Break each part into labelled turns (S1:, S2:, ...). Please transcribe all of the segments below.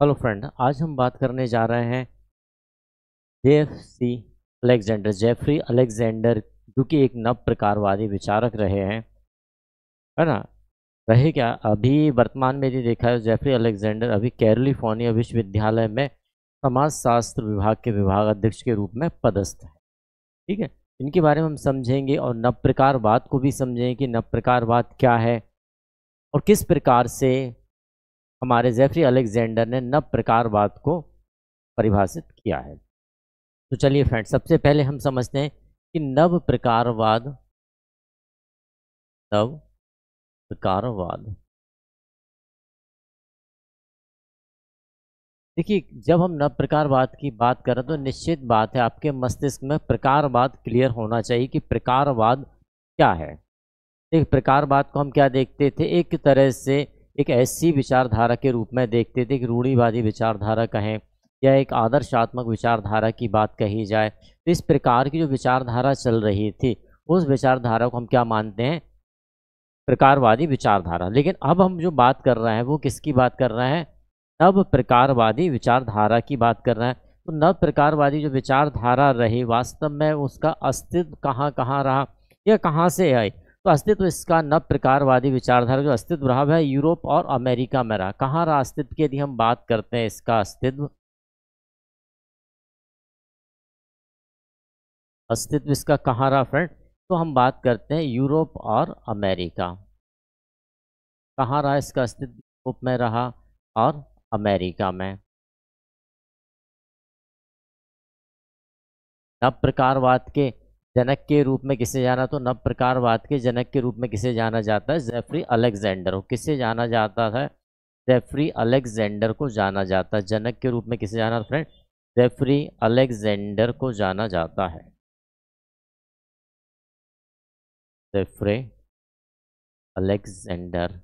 S1: Hello friend, आज हम बात करने जा रहे हैं जेएफसी अलेक्जेंडर, जेफरी अलेक्जेंडर, जो कि एक नव प्रकारवादी विचारक रहे हैं, है ना। रहे क्या, अभी वर्तमान में यदि देखा है, जेफरी अलेक्जेंडर अभी कैलिफोर्निया विश्वविद्यालय में समाजशास्त्र विभाग के विभाग अध्यक्ष के रूप में पदस्थ है। ठीक है, इनके बारे में हम समझेंगे और नव प्रकारवाद को भी समझेंगे कि नव प्रकारवाद क्या है और किस प्रकार से हमारे जेफरी अलेक्जेंडर ने नव प्रकारवाद को परिभाषित किया है। तो चलिए फ्रेंड, सबसे पहले हम समझते हैं कि नव प्रकारवाद, नव प्रकारवाद। देखिए, जब हम नव प्रकारवाद की बात करें तो निश्चित बात है आपके मस्तिष्क में प्रकारवाद क्लियर होना चाहिए कि प्रकारवाद क्या है। एक प्रकारवाद को हम क्या देखते थे, एक तरह से एक ऐसी विचारधारा के रूप में देखते थे कि रूढ़िवादी विचारधारा कहें या एक आदर्शात्मक विचारधारा की बात कही जाए, तो इस प्रकार की जो विचारधारा चल रही थी उस विचारधारा को हम क्या मानते हैं, प्रकारवादी विचारधारा। लेकिन अब हम जो बात कर रहे हैं वो किसकी बात कर रहे हैं, नव प्रकारवादी विचारधारा की बात कर रहे हैं। तो नव प्रकारवादी जो विचारधारा रही, वास्तव में उसका अस्तित्व कहाँ कहाँ रहा या कहाँ से आई। तो अस्तित्व इसका नव प्रकारवादी विचारधारा जो अस्तित्व रहा वह यूरोप और अमेरिका में रहा। कहाँ रहा अस्तित्व की यदि हम बात करते हैं, इसका अस्तित्व अस्तित्व इसका कहाँ रहा फ्रेंड, तो हम बात करते हैं यूरोप और अमेरिका। कहाँ रहा इसका अस्तित्व, यूरोप में रहा और अमेरिका में। नव प्रकारवाद के जनक के रूप में किसे जाना, तो नव प्रकारवाद के जनक के रूप में किसे जाना जाता है, जेफरी अलेक्जेंडर को। किसे जाना जाता है, जेफरी अलेक्जेंडर को जाना जाता है। जनक के रूप में किसे जाना फ्रेंड, जेफरी अलेक्जेंडर को जाना जाता है। जेफरी अलेक्जेंडर,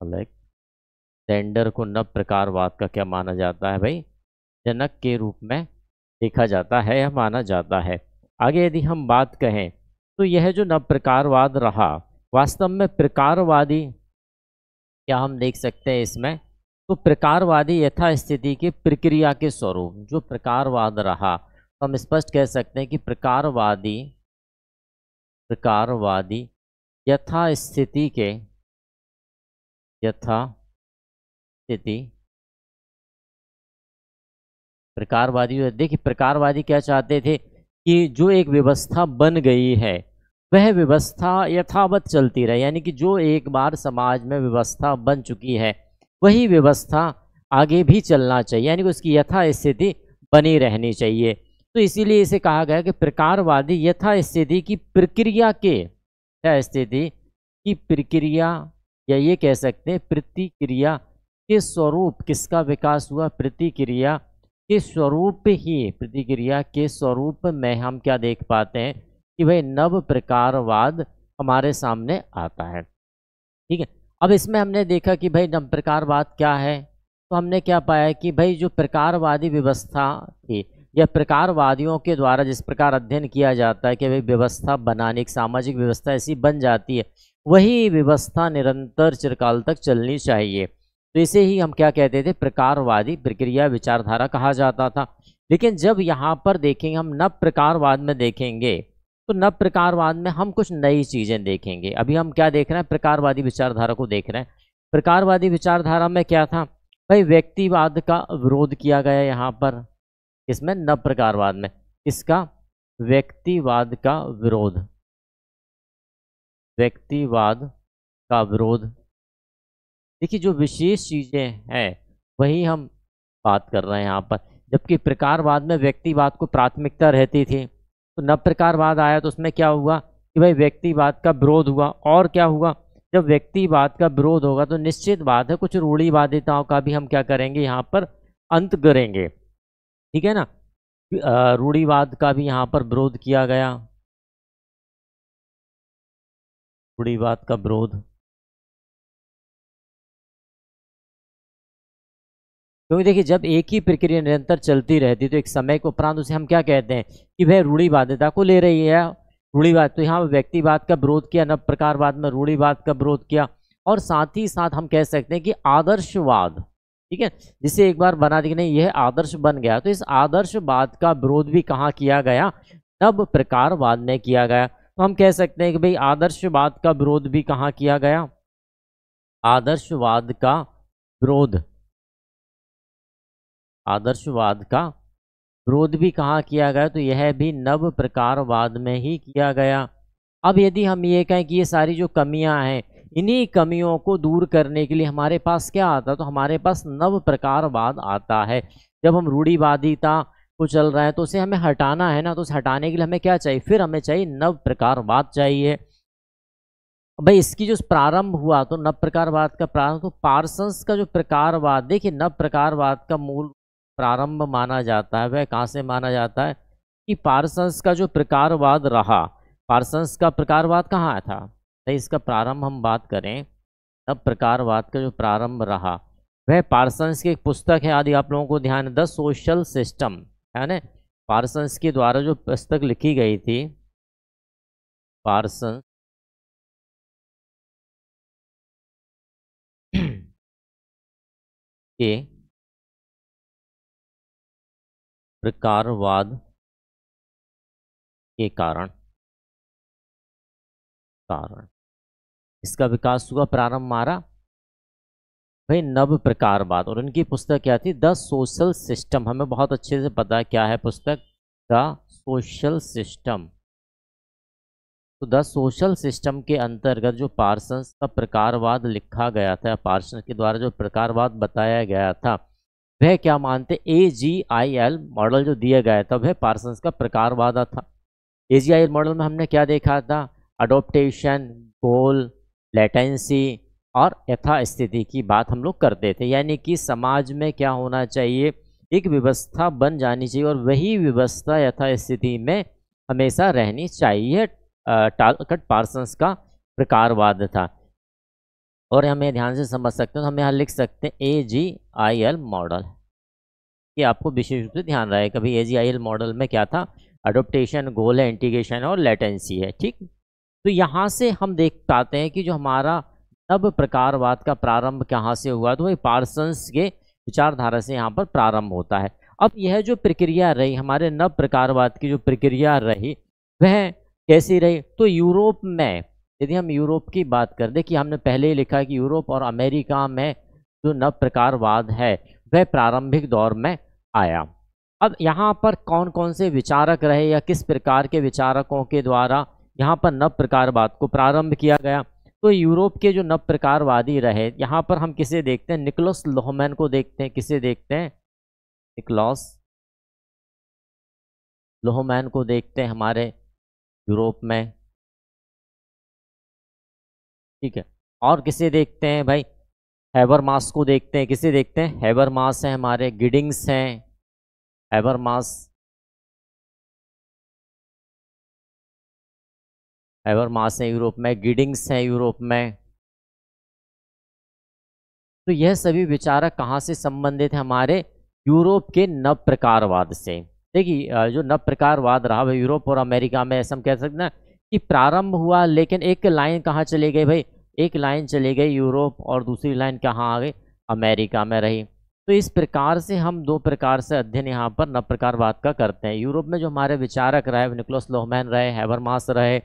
S1: अलेक्जेंडर को नव प्रकारवाद का क्या माना जाता है भाई, जनक के रूप में देखा जाता है या माना जाता है। आगे यदि हम बात कहें तो यह जो नव प्रकारवाद रहा, वास्तव में प्रकारवादी क्या हम देख सकते हैं इसमें, तो प्रकारवादी यथास्थिति की प्रक्रिया के स्वरूप जो प्रकारवाद रहा, तो हम स्पष्ट कह सकते हैं कि प्रकारवादी प्रकारवादी यथास्थिति के यथास्थिति प्रकारवादी जो है, देखिए प्रकारवादी क्या चाहते थे कि जो एक व्यवस्था बन गई है वह व्यवस्था यथावत चलती रहे, यानी कि जो एक बार समाज में व्यवस्था बन चुकी है वही व्यवस्था आगे भी चलना चाहिए, यानी कि उसकी यथास्थिति बनी रहनी चाहिए। तो इसीलिए इसे कहा गया कि प्रकारवादी यथास्थिति की प्रक्रिया के, यथास्थिति की प्रक्रिया या ये कह सकते हैं प्रतिक्रिया के स्वरूप किसका विकास हुआ, प्रतिक्रिया के स्वरूप ही, प्रतिक्रिया के स्वरूप में हम क्या देख पाते हैं कि भाई नव प्रकारवाद हमारे सामने आता है। ठीक है, अब इसमें हमने देखा कि भाई नव प्रकारवाद क्या है, तो हमने क्या पाया कि भाई जो प्रकारवादी व्यवस्था थी या प्रकारवादियों के द्वारा जिस प्रकार अध्ययन किया जाता है कि भाई व्यवस्था बनाने, एक सामाजिक व्यवस्था ऐसी बन जाती है, वही व्यवस्था निरंतर चिरकाल तक चलनी चाहिए। तो इसे ही हम क्या कहते थे, प्रकारवादी प्रक्रिया विचारधारा कहा जाता था। लेकिन जब यहाँ पर देखेंगे, हम नव प्रकारवाद में देखेंगे तो नव प्रकारवाद में हम कुछ नई चीज़ें देखेंगे। अभी हम क्या देख रहे हैं, प्रकारवादी विचारधारा को देख रहे हैं। प्रकारवादी विचारधारा में क्या था भाई, व्यक्तिवाद का विरोध किया गया यहाँ पर, इसमें नव प्रकारवाद में इसका व्यक्तिवाद का विरोध, व्यक्तिवाद का विरोध। देखिए जो विशेष चीज़ें हैं वही हम बात कर रहे हैं यहाँ पर। जबकि प्रकारवाद में व्यक्तिवाद को प्राथमिकता रहती थी, तो नव प्रकारवाद आया तो उसमें क्या हुआ कि भाई व्यक्तिवाद का विरोध हुआ। और क्या हुआ, जब व्यक्तिवाद का विरोध होगा तो निश्चित बात है कुछ रूढ़िवादिताओं का भी हम क्या करेंगे, यहाँ पर अंत करेंगे। ठीक है ना, रूढ़िवाद का भी यहाँ पर विरोध किया गया, रूढ़िवाद का विरोध। क्योंकि देखिए जब एक ही प्रक्रिया निरंतर चलती रहती तो एक समय के उपरांत उसे हम क्या कहते हैं कि वह रूढ़िवादिता को ले रही है रूढ़िवाद, तो यहाँ व्यक्तिवाद का विरोध किया, नव प्रकारवाद में रूढ़िवाद का विरोध किया। और साथ ही साथ हम कह सकते हैं कि आदर्शवाद, ठीक है, जिसे एक बार बना दी नहीं यह आदर्श बन गया, तो इस आदर्शवाद का विरोध भी कहाँ किया गया, नव प्रकारवाद में किया गया। तो हम कह सकते हैं कि भाई आदर्शवाद का विरोध भी कहाँ किया गया, आदर्शवाद का विरोध, आदर्शवाद का विरोध भी कहाँ किया गया, तो यह भी नव प्रकारवाद में ही किया गया। अब यदि हम ये कहें कि ये सारी जो कमियां हैं, इन्हीं कमियों को दूर करने के लिए हमारे पास क्या आता है, तो हमारे पास नव प्रकारवाद आता है। जब हम रूढ़िवादिता को चल रहा है तो उसे हमें हटाना है ना, तो उसे हटाने के लिए हमें क्या चाहिए, फिर हमें चाहिए नव प्रकारवाद चाहिए। भाई इसकी जो प्रारंभ हुआ तो नव प्रकारवाद का प्रारंभ तो पार्सन्स का जो प्रकारवाद, देखिए नव प्रकारवाद का मूल प्रारंभ माना जाता है वह कहाँ से माना जाता है, कि पार्सन्स का जो प्रकारवाद रहा, पार्सन्स का प्रकारवाद कहाँ था, तो इसका प्रारंभ हम बात करें, नव प्रकारवाद का जो प्रारंभ रहा वह पार्सन्स की एक पुस्तक है, आदि आप लोगों को ध्यान है, द सोशल सिस्टम, है ना, पार्सन्स के द्वारा जो पुस्तक लिखी गई थी, पार्सन के प्रकारवाद के कारण कारण इसका विकास हुआ, प्रारंभ मारा भाई नव प्रकारवाद, और उनकी पुस्तक क्या थी, द सोशल सिस्टम। हमें बहुत अच्छे से पता है क्या है पुस्तक, द सोशल सिस्टम। तो द सोशल सिस्टम के अंतर्गत जो पार्सन्स का प्रकारवाद लिखा गया था, पार्सन्स के द्वारा जो प्रकारवाद बताया गया था, वह क्या मानते, AGIL मॉडल जो दिया गया था वह पार्सन्स का प्रकारवाद था। AGIL मॉडल में हमने क्या देखा था, अडोप्टेशन, गोल, लेटेंसी और यथास्थिति की बात हम लोग करते थे, यानी कि समाज में क्या होना चाहिए, एक व्यवस्था बन जानी चाहिए और वही व्यवस्था यथास्थिति में हमेशा रहनी चाहिए, टालकट पार्सन्स का प्रकारवाद था। और हमें ध्यान से समझ सकते हैं तो हम यहाँ लिख सकते हैं AGIL मॉडल, ये आपको विशेष रूप से ध्यान रहे, कभी AGIL मॉडल में क्या था, अडोप्टेशन, गोल है, इंटीग्रेशन और लेटेंसी है, ठीक। तो यहाँ से हम देख पाते हैं कि जो हमारा नव प्रकारवाद का प्रारंभ कहाँ से हुआ, तो वही पार्सन्स के विचारधारा से यहाँ पर प्रारंभ होता है। अब यह जो प्रक्रिया रही हमारे नव प्रकारवाद की, जो प्रक्रिया रही वह कैसी रही, तो यूरोप में, यदि हम यूरोप की बात करें, देखिए हमने पहले ही लिखा कि यूरोप और अमेरिका में जो नव प्रकारवाद है वह प्रारंभिक दौर में आया। अब यहाँ पर कौन कौन से विचारक रहे या किस प्रकार के विचारकों के द्वारा यहाँ पर नव प्रकारवाद को प्रारंभ किया गया, तो यूरोप के जो नव प्रकारवादी रहे, यहाँ पर हम किसे देखते हैं, निकोलस लोहमैन को देखते हैं, किसे देखते हैं, निकोलस लोहमैन को देखते हैं हमारे यूरोप में, ठीक है। और किसे देखते हैं भाई, हैबरमास को देखते हैं, किसे देखते हैं, हैबरमास है हमारे, गिडिंग्स हैं, हैबरमास, हैबरमास है यूरोप में, गिडिंग्स है यूरोप में। तो यह सभी विचारक कहाँ से संबंधित है, हमारे यूरोप के नव प्रकारवाद से। देखिए जो नव प्रकारवाद रहा वह यूरोप और अमेरिका में, ऐसा हम कह सकते हैं कि प्रारंभ हुआ, लेकिन एक लाइन कहाँ चली गई भाई, एक लाइन चली गई यूरोप और दूसरी लाइन कहाँ आ गई, अमेरिका में रही। तो इस प्रकार से हम दो प्रकार से अध्ययन यहाँ पर नव प्रकारवाद का करते हैं। यूरोप में जो हमारे विचारक रहे, निकोलस लोहमैन रहे, हैबरमास रहे,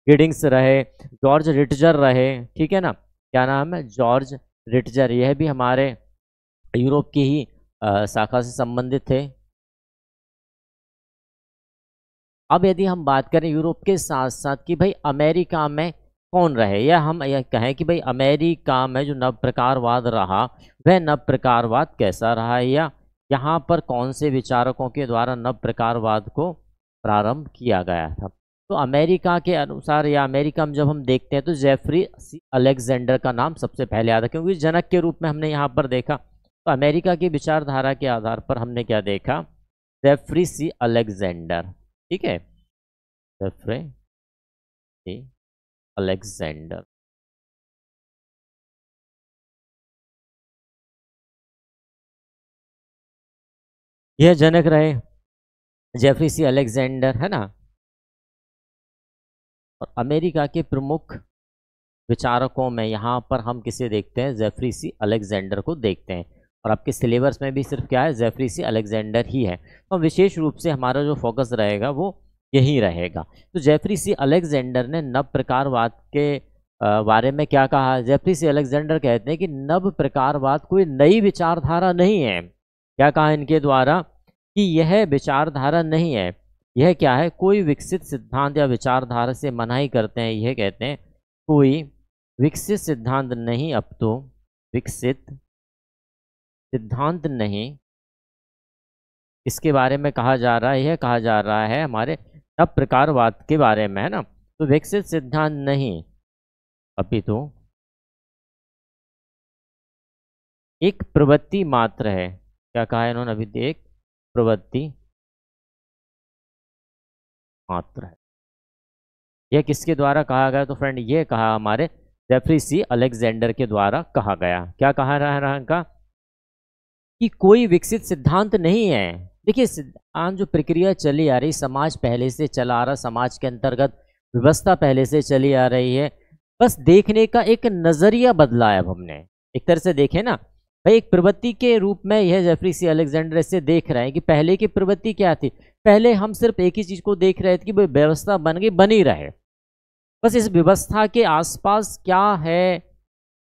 S1: गिडिंग्स रहे, जॉर्ज रिटजर रहे, ठीक है ना, क्या नाम है, जॉर्ज रिटजर, यह भी हमारे यूरोप की ही शाखा से संबंधित थे। अब यदि हम बात करें यूरोप के साथ साथ कि भाई अमेरिका में कौन रहे, या हम यह कहें कि भाई अमेरिका में जो नव प्रकारवाद रहा वह नव प्रकारवाद कैसा रहा, या यहाँ पर कौन से विचारकों के द्वारा नव प्रकारवाद को प्रारंभ किया गया था। तो अमेरिका के अनुसार, या अमेरिका में जब हम देखते हैं तो जेफरी सी अलेक्जेंडर का नाम सबसे पहले आता है, क्योंकि जनक के रूप में हमने यहाँ पर देखा। तो अमेरिका की विचारधारा के आधार पर हमने क्या देखा, जेफरी सी अलेक्जेंडर, ठीक है, जेफरी सी अलेक्जेंडर। यह जनक रहे, जेफरी सी अलेक्जेंडर, है ना। और अमेरिका के प्रमुख विचारकों में यहाँ पर हम किसे देखते हैं, जेफरी सी अलेक्जेंडर को देखते हैं। और आपके सिलेबस में भी सिर्फ क्या है, जेफरी सी अलेक्जेंडर ही है। तो विशेष रूप से हमारा जो फोकस रहेगा वो यही रहेगा। तो जेफरी सी अलेक्जेंडर ने नव प्रकारवाद के बारे में क्या कहा। जेफरी सी अलेक्जेंडर कहते हैं कि नव प्रकारवाद कोई नई विचारधारा नहीं है। क्या कहा इनके द्वारा कि यह विचारधारा नहीं है, यह क्या है, कोई विकसित सिद्धांत या विचारधारा से मनाही करते हैं। यह कहते हैं कोई विकसित सिद्धांत नहीं, अब तो विकसित सिद्धांत नहीं, इसके बारे में कहा जा रहा है। यह कहा जा रहा है हमारे नव प्रकारवाद के बारे में, है ना। तो विकसित सिद्धांत नहीं, अभी तो एक प्रवृत्ति मात्र है। क्या कहा है इन्होंने अभी, एक प्रवृत्ति मात्र है। यह किसके द्वारा कहा गया, तो फ्रेंड ये कहा हमारे जेफरी सी अलेक्जेंडर के द्वारा कहा गया। क्या कहा रहा है इनका कि कोई विकसित सिद्धांत नहीं है। देखिए सिद्धांत जो प्रक्रिया चली आ रही, समाज पहले से चला आ रहा, समाज के अंतर्गत व्यवस्था पहले से चली आ रही है, बस देखने का एक नजरिया बदला है। अब हमने एक तरह से देखे ना भाई, एक प्रवृत्ति के रूप में यह जेफरी सी अलेक्जेंडर से देख रहे हैं कि पहले की प्रवृत्ति क्या थी। पहले हम सिर्फ एक ही चीज को देख रहे थे कि भाई व्यवस्था बन गई, बनी रहे, बस इस व्यवस्था के आसपास क्या है,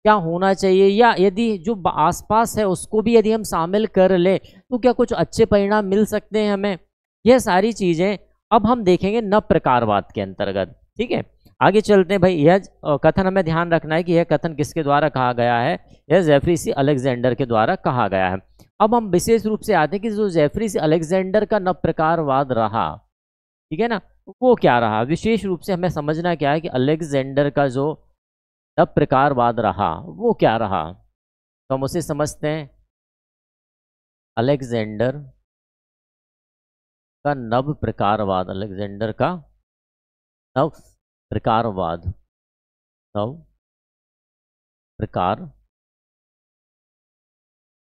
S1: क्या होना चाहिए, या यदि जो आसपास है उसको भी यदि हम शामिल कर ले तो क्या कुछ अच्छे परिणाम मिल सकते हैं हमें। यह सारी चीजें अब हम देखेंगे नव प्रकारवाद के अंतर्गत। ठीक है, आगे चलते हैं भाई। यह कथन हमें ध्यान रखना है कि यह कथन किसके द्वारा कहा गया है, यह जेफरी सी अलेक्जेंडर के द्वारा कहा गया है। अब हम विशेष रूप से आते हैं कि जो जेफरी सी अलेक्जेंडर का नव प्रकारवाद रहा, ठीक है ना, वो क्या रहा। विशेष रूप से हमें समझना क्या है कि अलेक्जेंडर का जो नव प्रकारवाद रहा वो क्या रहा, तो हम उसे समझते हैं। अलेक्जेंडर का नव प्रकारवाद, अलेक्जेंडर का नव प्रकारवाद, नव प्रकार,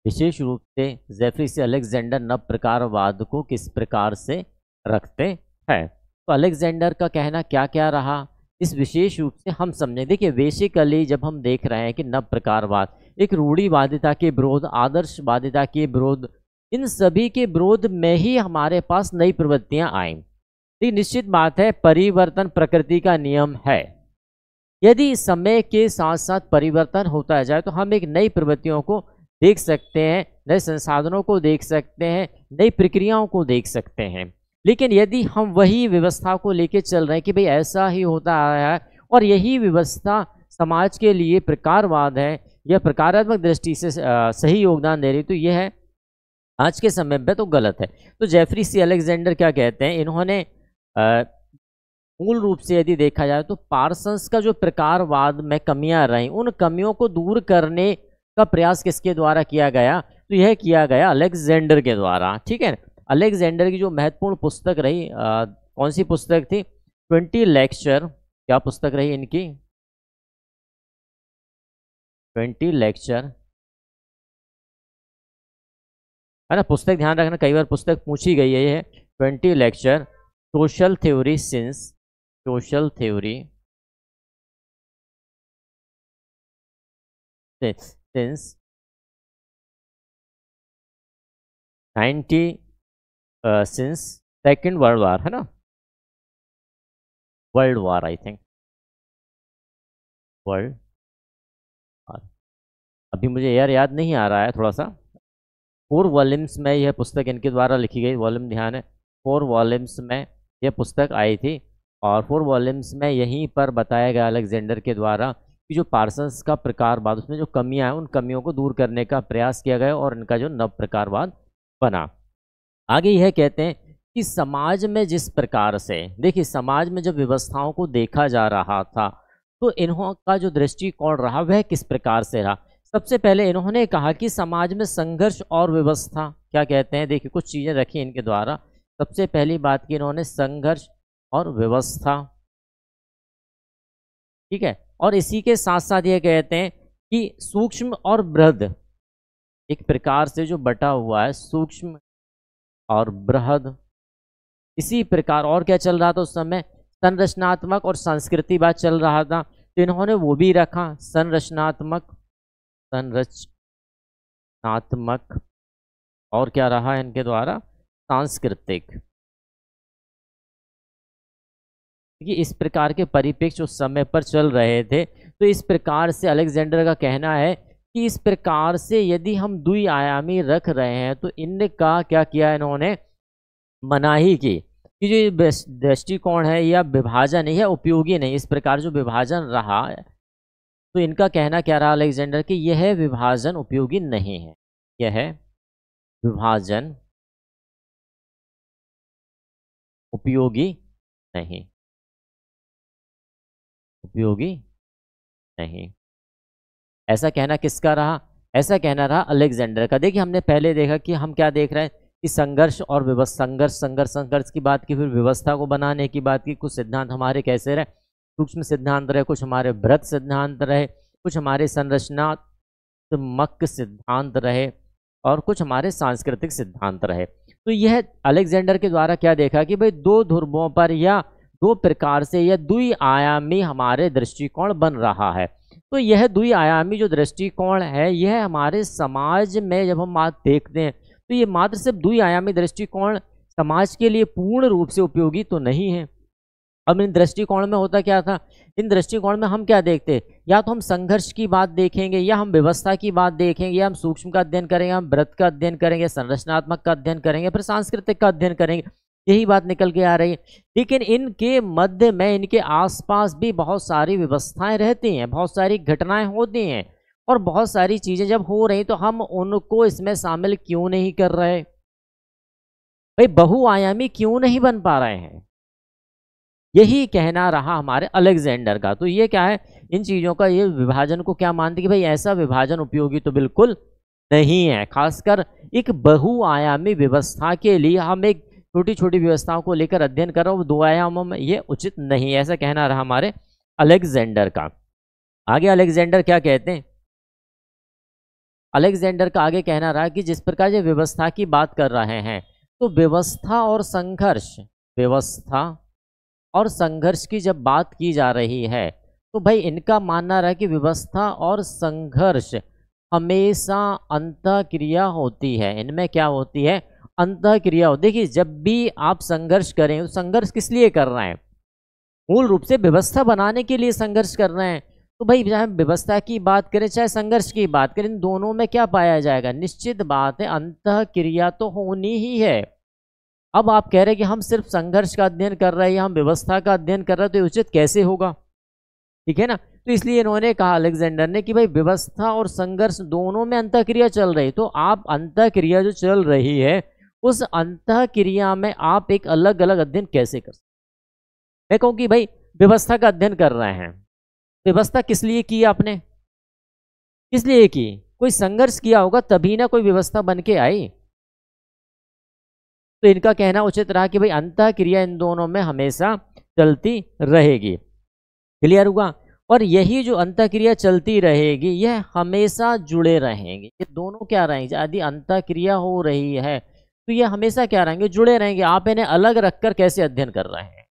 S1: विशेष रूप से जेफरी से अलेक्जेंडर नव प्रकारवाद को किस प्रकार से रखते हैं। तो अलेक्जेंडर का कहना क्या क्या रहा, इस विशेष रूप से हम समझें। देखिए बेसिकली जब हम देख रहे हैं कि नव प्रकारवाद एक रूढ़िवादिता के विरोध, आदर्शवादिता के विरोध, इन सभी के विरोध में ही हमारे पास नई प्रवृत्तियां आई। एक निश्चित बात है, परिवर्तन प्रकृति का नियम है। यदि समय के साथ साथ परिवर्तन होता जाए तो हम एक नई प्रवृत्तियों को देख सकते हैं, नए संसाधनों को देख सकते हैं, नई प्रक्रियाओं को देख सकते हैं। लेकिन यदि हम वही व्यवस्था को लेके चल रहे हैं कि भाई ऐसा ही होता आया है और यही व्यवस्था समाज के लिए प्रकारवाद है, यह प्रकारात्मक दृष्टि से सही योगदान दे रही, तो यह है आज के समय में तो गलत है। तो जेफरी सी अलेक्जेंडर क्या कहते हैं, इन्होंने मूल रूप से यदि देखा जाए तो पार्सन्स का जो प्रकारवाद में कमियां रही, उन कमियों को दूर करने का प्रयास किसके द्वारा किया गया, तो यह किया गया अलेक्जेंडर के द्वारा। ठीक है, अलेक्जेंडर की जो महत्वपूर्ण पुस्तक रही, कौन सी पुस्तक थी, 20 लेक्चर। क्या पुस्तक रही इनकी, 20 लेक्चर, है ना। पुस्तक ध्यान रखना, कई बार पुस्तक पूछी गई है। ये 20 lecture, social theory since, social theory since 90 since second world war, है ना, world war, I think world war, अभी मुझे याद नहीं आ रहा है थोड़ा सा। 4 वॉल्यूम्स में यह पुस्तक इनके द्वारा लिखी गई, वॉल्यूम ध्यान है, 4 वॉल्यूम्स में यह पुस्तक आई थी। और 4 वॉल्यूम्स में यहीं पर बताया गया अलेक्जेंडर के द्वारा कि जो पार्सन्स का प्रकारवाद, उसमें जो कमियां हैं उन कमियों को दूर करने का प्रयास किया गया और इनका जो नव प्रकारवाद बना। आगे यह कहते हैं कि समाज में जिस प्रकार से, देखिए समाज में जब व्यवस्थाओं को देखा जा रहा था तो इन्हों का जो दृष्टिकोण रहा वह किस प्रकार से रहा। सबसे पहले इन्होंने कहा कि समाज में संघर्ष और व्यवस्था, क्या कहते हैं, देखिए कुछ चीज़ें रखी इनके द्वारा। सबसे पहली बात की इन्होंने संघर्ष और व्यवस्था, ठीक है, और इसी के साथ साथ ये कहते हैं कि सूक्ष्म और बृहद, एक प्रकार से जो बटा हुआ है सूक्ष्म और बृहद। इसी प्रकार और क्या चल रहा था उस समय, संरचनात्मक और संस्कृति बात चल रहा था, तो इन्होंने वो भी रखा, संरचनात्मक और क्या रहा इनके द्वारा, सांस्कृतिक। कि इस प्रकार के परिप्रेक्ष्य उस समय पर चल रहे थे। तो इस प्रकार से अलेक्जेंडर का कहना है कि इस प्रकार से यदि हम द्विआयामी रख रहे हैं तो इनका क्या किया, इन्होंने मनाही की कि जो ये दृष्टिकोण है या विभाजन है, यह उपयोगी नहीं। इस प्रकार जो विभाजन रहा तो इनका कहना क्या रहा अलेक्जेंडर कि यह विभाजन उपयोगी नहीं है, यह विभाजन उपयोगी नहीं, उपयोगी नहीं। ऐसा कहना किसका रहा, ऐसा कहना रहा अलेक्जेंडर का। देखिए हमने पहले देखा कि हम क्या देख रहे हैं कि संघर्ष और व्यवस्था, संघर्ष की बात की, फिर व्यवस्था को बनाने की बात की। कुछ सिद्धांत हमारे कैसे रहे, सूक्ष्म सिद्धांत रहे, कुछ हमारे वृत्त सिद्धांत रहे, कुछ हमारे संरचनात्मक सिद्धांत रहे और कुछ हमारे सांस्कृतिक सिद्धांत रहे। तो यह अलेक्जेंडर के द्वारा क्या देखा कि भाई दो ध्रुवों पर या दो प्रकार से यह द्विआयामी हमारे दृष्टिकोण बन रहा है। तो यह द्विआयामी जो दृष्टिकोण है यह हमारे समाज में जब हम बात देखते हैं तो ये मात्र सिर्फ द्विआयामी दृष्टिकोण समाज के लिए पूर्ण रूप से उपयोगी तो नहीं है। अब इन दृष्टिकोण में होता क्या था, इन दृष्टिकोण में हम क्या देखते, या तो हम संघर्ष की बात देखेंगे, या हम व्यवस्था की बात देखेंगे, या हम सूक्ष्म का अध्ययन करेंगे, हम वृत्त का अध्ययन करेंगे, संरचनात्मक का अध्ययन करेंगे, फिर सांस्कृतिक का अध्ययन करेंगे। यही बात निकल के आ रही है। लेकिन इनके मध्य में, इनके आसपास भी बहुत सारी व्यवस्थाएं रहती हैं, बहुत सारी घटनाएं होती हैं और बहुत सारी चीजें जब हो रही तो हम उनको इसमें शामिल क्यों नहीं कर रहे, भाई बहुआयामी क्यों नहीं बन पा रहे हैं, यही कहना रहा हमारे अलेक्जेंडर का। तो ये क्या है, इन चीजों का, ये विभाजन को क्या मानते कि भाई ऐसा विभाजन उपयोगी तो बिल्कुल नहीं है। खासकर एक बहुआयामी व्यवस्था के लिए हम एक छोटी छोटी व्यवस्थाओं को लेकर अध्ययन कर रहे हो, दो आयामों में ये उचित नहीं, ऐसा कहना रहा हमारे अलेक्जेंडर का। आगे अलेक्जेंडर क्या कहते हैं, अलेक्जेंडर का आगे कहना रहा कि जिस प्रकार ये व्यवस्था की बात कर रहे हैं तो व्यवस्था और संघर्ष, व्यवस्था और संघर्ष की जब बात की जा रही है तो भाई इनका मानना रहा कि व्यवस्था और संघर्ष हमेशा अंतःक्रिया होती है, इनमें क्या होती है, अंतःक्रिया हो। देखिए जब भी आप संघर्ष करें तो संघर्ष किस लिए कर रहे हैं, मूल रूप से व्यवस्था बनाने के लिए संघर्ष कर रहे हैं। तो भाई चाहे व्यवस्था की बात करें चाहे संघर्ष की बात करें, इन दोनों में क्या पाया जाएगा, निश्चित बात है अंतःक्रिया तो होनी ही है। अब आप कह रहे हैं कि हम सिर्फ संघर्ष का अध्ययन कर रहे हैं या हम व्यवस्था का अध्ययन कर रहे हैं, तो उचित कैसे होगा, ठीक है ना। तो इसलिए इन्होंने कहा अलेक्जेंडर ने कि भाई व्यवस्था और संघर्ष दोनों में अंतःक्रिया चल रही, तो आप अंतःक्रिया जो चल रही है उस अंतःक्रिया में आप एक अलग अलग अध्ययन कैसे कर सकते। मैं कहूँ कि भाई व्यवस्था का अध्ययन कर रहे हैं, व्यवस्था किस लिए की आपने, किस लिए की, कोई संघर्ष किया होगा तभी ना कोई व्यवस्था बन के आई। तो इनका कहना उचित रहा कि भाई अंतःक्रिया इन दोनों में हमेशा चलती रहेगी। क्लियर हुआ। और यही जो अंतःक्रिया चलती रहेगी यह हमेशा जुड़े रहेंगे, ये दोनों क्या रहेंगे, यदि अंतःक्रिया हो रही है तो ये हमेशा क्या रहेंगे, जुड़े रहेंगे। आप इन्हें अलग रखकर कैसे अध्ययन कर रहे हैं,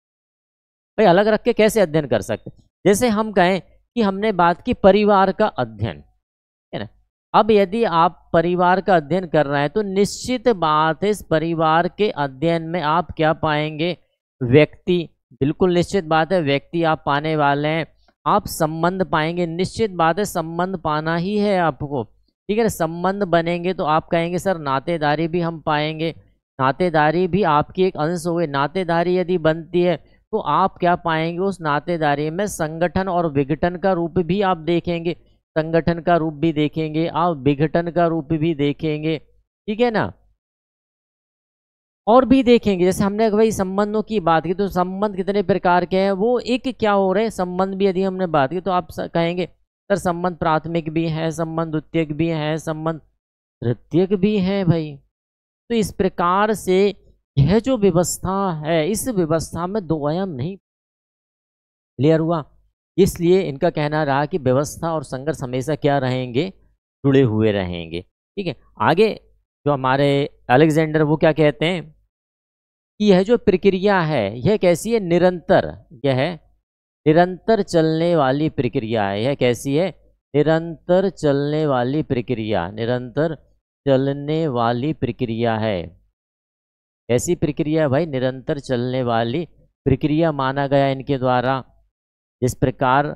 S1: भाई अलग रख के कैसे अध्ययन कर सकते। जैसे हम कहें कि हमने बात की परिवार का अध्ययन, है ना। अब यदि आप परिवार का अध्ययन कर रहे हैं तो निश्चित बात है इस परिवार के अध्ययन में आप क्या पाएंगे, व्यक्ति, बिल्कुल निश्चित बात है व्यक्ति आप पाने वाले हैं, आप संबंध पाएंगे, निश्चित बात है संबंध पाना ही है आपको, ठीक है ना। संबंध बनेंगे तो आप कहेंगे सर नातेदारी भी हम पाएंगे, नातेदारी भी आपकी एक अंश हो गई। नातेदारी यदि बनती है तो आप क्या पाएंगे, उस नातेदारी में संगठन और विघटन का रूप भी आप देखेंगे, संगठन का रूप भी देखेंगे, आप विघटन का रूप भी देखेंगे, ठीक है ना। और भी देखेंगे, जैसे हमने भाई संबंधों की बात की तो संबंध कितने प्रकार के हैं, वो एक क्या हो रहे हैं संबंध भी यदि हमने बात की तो आप कहेंगे सर संबंध प्राथमिक भी है, संबंध द्वितीयक भी है, संबंध तृतीयक भी है भाई। तो इस प्रकार से यह जो व्यवस्था है इस व्यवस्था में दो आयाम नहीं। क्लियर हुआ। इसलिए इनका कहना रहा कि व्यवस्था और संघर्ष हमेशा क्या रहेंगे, जुड़े हुए रहेंगे, ठीक है। आगे जो हमारे अलेक्जेंडर वो क्या कहते हैं, कि यह जो प्रक्रिया है यह कैसी है, निरंतर, यह निरंतर चलने वाली प्रक्रिया है। यह कैसी है, निरंतर चलने वाली प्रक्रिया, निरंतर चलने वाली प्रक्रिया है। ऐसी प्रक्रिया है भाई, निरंतर चलने वाली प्रक्रिया माना गया इनके द्वारा। जिस प्रकार